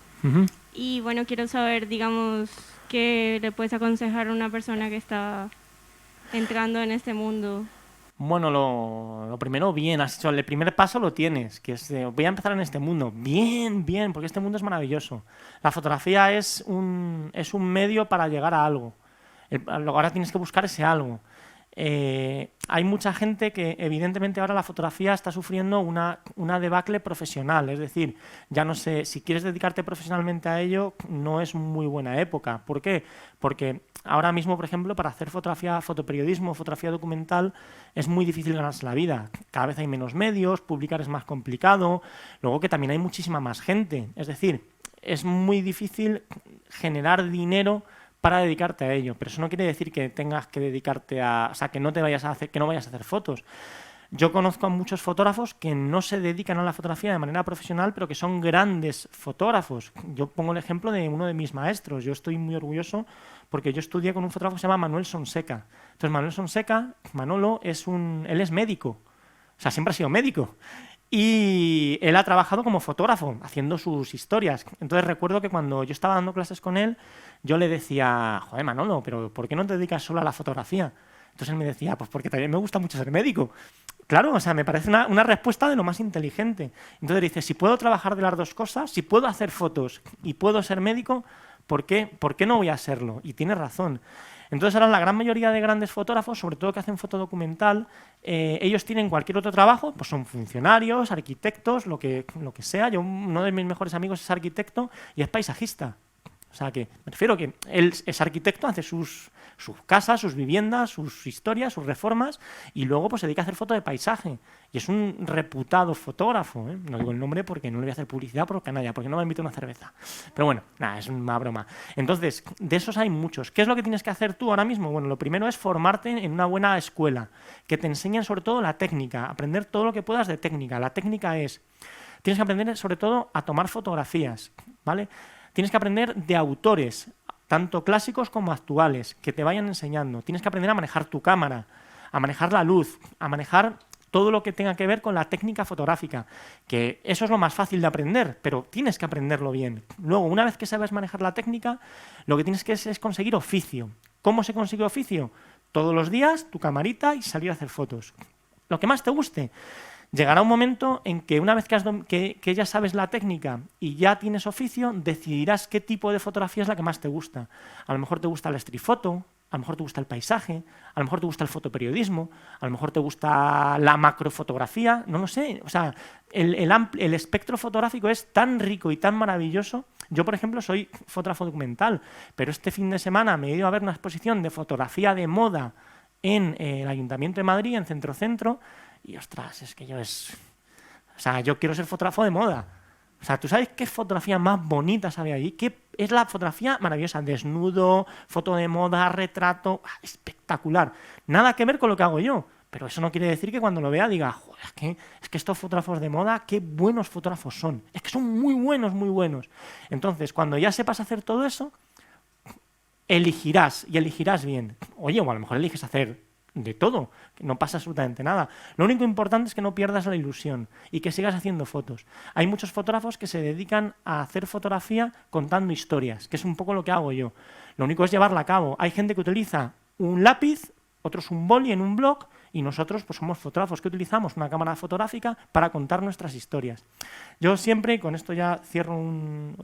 y bueno, quiero saber, digamos, qué le puedes aconsejar a una persona que está entrando en este mundo. Bueno, lo primero, bien, has hecho el primer paso, lo tienes, que es voy a empezar en este mundo. Bien, porque este mundo es maravilloso. La fotografía es un medio para llegar a algo. Ahora tienes que buscar ese algo. Hay mucha gente que evidentemente ahora la fotografía está sufriendo una debacle profesional, es decir, ya no sé, si quieres dedicarte profesionalmente a ello, no es muy buena época. ¿Por qué? Porque ahora mismo, por ejemplo, para hacer fotografía, fotoperiodismo, fotografía documental, es muy difícil ganarse la vida. Cada vez hay menos medios, publicar es más complicado, luego que también hay muchísima más gente, es decir, es muy difícil generar dinero para dedicarte a ello, pero eso no quiere decir que tengas que dedicarte o sea, que no vayas a hacer fotos. Yo conozco a muchos fotógrafos que no se dedican a la fotografía de manera profesional, pero que son grandes fotógrafos. Yo pongo el ejemplo de uno de mis maestros. Yo estoy muy orgulloso porque yo estudié con un fotógrafo que se llama Manuel Sonseca. Entonces, Manuel Sonseca, Manolo, él es médico. O sea, siempre ha sido médico. Y él ha trabajado como fotógrafo, haciendo sus historias. Entonces recuerdo que cuando yo estaba dando clases con él, yo le decía, joder, Manolo, pero ¿por qué no te dedicas solo a la fotografía? Entonces él me decía, pues porque también me gusta mucho ser médico. Claro, o sea, me parece una respuesta de lo más inteligente. Entonces dice, si puedo trabajar de las dos cosas, si puedo hacer fotos y puedo ser médico, ¿por qué no voy a serlo? Y tiene razón. Entonces ahora la gran mayoría de grandes fotógrafos, sobre todo que hacen fotodocumental, ellos tienen cualquier otro trabajo, pues son funcionarios, arquitectos, lo que sea. Uno de mis mejores amigos es arquitecto y es paisajista. O sea que me refiero que él es arquitecto, hace sus casas, sus viviendas, sus historias, sus reformas, y luego pues se dedica a hacer fotos de paisaje. Y es un reputado fotógrafo, ¿eh? No digo el nombre porque no le voy a hacer publicidad por canalla, porque no me invito a una cerveza. Pero bueno, nada, es una broma. Entonces, de esos hay muchos. ¿Qué es lo que tienes que hacer tú ahora mismo? Bueno, lo primero es formarte en una buena escuela, que te enseñen sobre todo la técnica, aprender todo lo que puedas de técnica. La técnica es, tienes que aprender sobre todo a tomar fotografías, ¿vale? Tienes que aprender de autores, tanto clásicos como actuales, que te vayan enseñando. Tienes que aprender a manejar tu cámara, a manejar la luz, a manejar todo lo que tenga que ver con la técnica fotográfica, que eso es lo más fácil de aprender, pero tienes que aprenderlo bien. Luego, una vez que sabes manejar la técnica, lo que tienes que es conseguir oficio. ¿Cómo se consigue oficio? Todos los días, tu camarita y salir a hacer fotos. Lo que más te guste. Llegará un momento en que una vez que ya sabes la técnica y ya tienes oficio, decidirás qué tipo de fotografía es la que más te gusta. A lo mejor te gusta el street photo, a lo mejor te gusta el paisaje, a lo mejor te gusta el fotoperiodismo, a lo mejor te gusta la macrofotografía, no lo sé. O sea, el espectro fotográfico es tan rico y tan maravilloso. Yo, por ejemplo, soy fotógrafo documental, pero este fin de semana me he ido a ver una exposición de fotografía de moda en el Ayuntamiento de Madrid, en Centro, y ostras, es que o sea, yo quiero ser fotógrafo de moda. O sea, ¿tú sabes qué fotografía más bonita sabe allí? ¿Qué es la fotografía maravillosa? Desnudo, foto de moda, retrato, espectacular. Nada que ver con lo que hago yo, pero eso no quiere decir que cuando lo vea diga, joder, es que estos fotógrafos de moda, qué buenos fotógrafos son. Es que son muy buenos, muy buenos. Entonces, cuando ya sepas hacer todo eso, elegirás y elegirás bien. Oye, o a lo mejor eliges hacer de todo, que no pasa absolutamente nada. Lo único importante es que no pierdas la ilusión y que sigas haciendo fotos. Hay muchos fotógrafos que se dedican a hacer fotografía contando historias, que es un poco lo que hago yo. Lo único es llevarla a cabo. Hay gente que utiliza un lápiz, otros un boli en un blog, y nosotros pues somos fotógrafos que utilizamos una cámara fotográfica para contar nuestras historias. Yo siempre, con esto ya cierro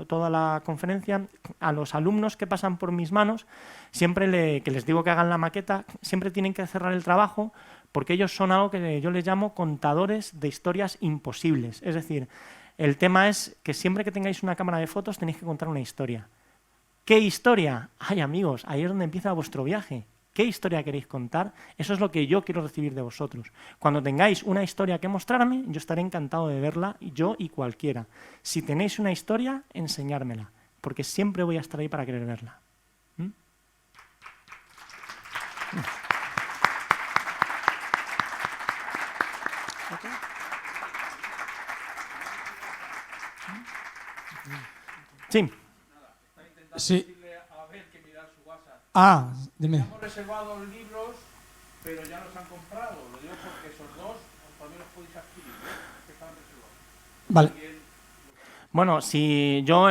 toda la conferencia, a los alumnos que pasan por mis manos, siempre que les digo que hagan la maqueta, siempre tienen que cerrar el trabajo porque ellos son algo que yo les llamo contadores de historias imposibles. Es decir, el tema es que siempre que tengáis una cámara de fotos tenéis que contar una historia. ¿Qué historia? Ay, amigos, ahí es donde empieza vuestro viaje. ¿Qué historia queréis contar? Eso es lo que yo quiero recibir de vosotros. Cuando tengáis una historia que mostrarme, yo estaré encantado de verla, yo y cualquiera. Si tenéis una historia, enseñármela, porque siempre voy a estar ahí para querer verla. ¿Mm? Sí. Sí. Ah, dime. Hemos reservado los libros, pero ya los han comprado. Lo digo porque esos dos también los podéis adquirir, ¿no? Que estaban reservados. Vale. Bueno, si yo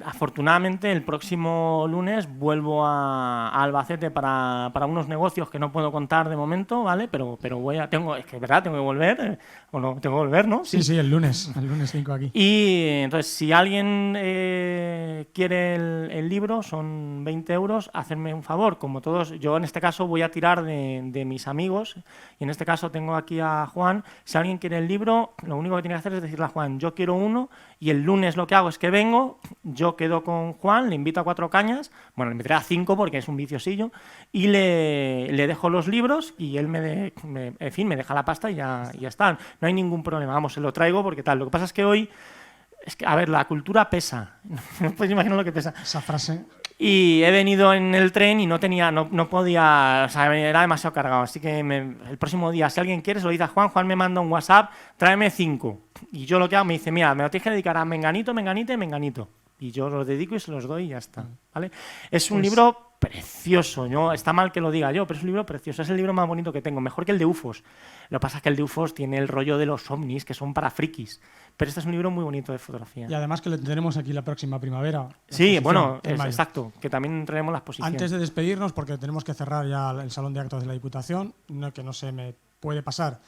afortunadamente el próximo lunes vuelvo a Albacete para unos negocios que no puedo contar de momento, ¿vale? Pero es que verdad, tengo que volver, o no, tengo que volver, ¿no? Sí, el lunes 5 aquí. Y entonces, si alguien quiere el libro, son 20 euros, hacerme un favor, como todos, yo en este caso voy a tirar de mis amigos, y en este caso tengo aquí a Juan. Si alguien quiere el libro, lo único que tiene que hacer es decirle a Juan, yo quiero uno, y el lunes lo que hago es que vengo, yo quedo con Juan, le invito a 4 cañas, bueno, le invitaré a 5 porque es un viciosillo, y le dejo los libros y él me deja la pasta y ya está. No hay ningún problema, vamos, se lo traigo porque tal. Lo que pasa es que hoy, a ver, la cultura pesa, no puedes imaginar lo que pesa. Esa frase. Y he venido en el tren y no podía, o sea, era demasiado cargado. Así que el próximo día, si alguien quiere, se lo dice a Juan. Juan me manda un WhatsApp, tráeme 5. Y yo lo que hago, me dice, mira, me lo tienes que dedicar a Menganito, Menganito y Menganito. Y yo los dedico y se los doy y ya está, ¿vale? Es un libro precioso, ¿no? Está mal que lo diga yo, pero es un libro precioso. Es el libro más bonito que tengo, mejor que el de UFOs. Lo que pasa es que el de UFOs tiene el rollo de los ovnis, que son para frikis. Pero este es un libro muy bonito de fotografía. Y además que lo tendremos aquí la próxima primavera. Sí, bueno, exacto, que también traemos las posiciones. Antes de despedirnos, porque tenemos que cerrar ya el Salón de Actos de la Diputación, que no se me puede pasar.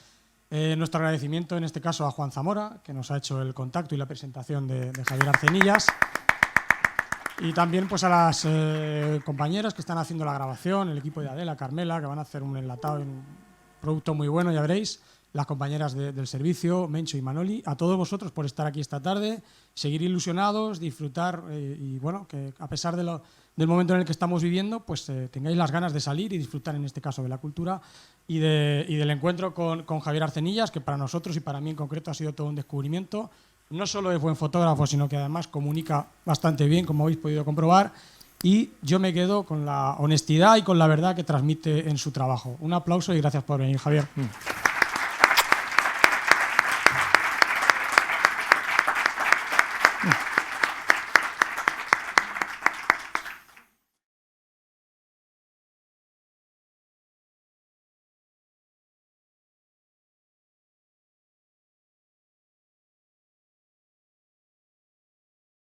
Nuestro agradecimiento en este caso a Juan Zamora, que nos ha hecho el contacto y la presentación de Javier Arcenillas. Y también pues a las compañeras que están haciendo la grabación, el equipo de Adela, Carmela, que van a hacer un enlatado, un producto muy bueno, ya veréis. Las compañeras del servicio, Mencho y Manoli, a todos vosotros por estar aquí esta tarde, seguir ilusionados, disfrutar y bueno, que a pesar del momento en el que estamos viviendo, pues tengáis las ganas de salir y disfrutar en este caso de la cultura y del encuentro con Javier Arcenillas, que para nosotros y para mí en concreto ha sido todo un descubrimiento. No solo es buen fotógrafo, sino que además comunica bastante bien, como habéis podido comprobar, y yo me quedo con la honestidad y con la verdad que transmite en su trabajo. Un aplauso y gracias por venir, Javier.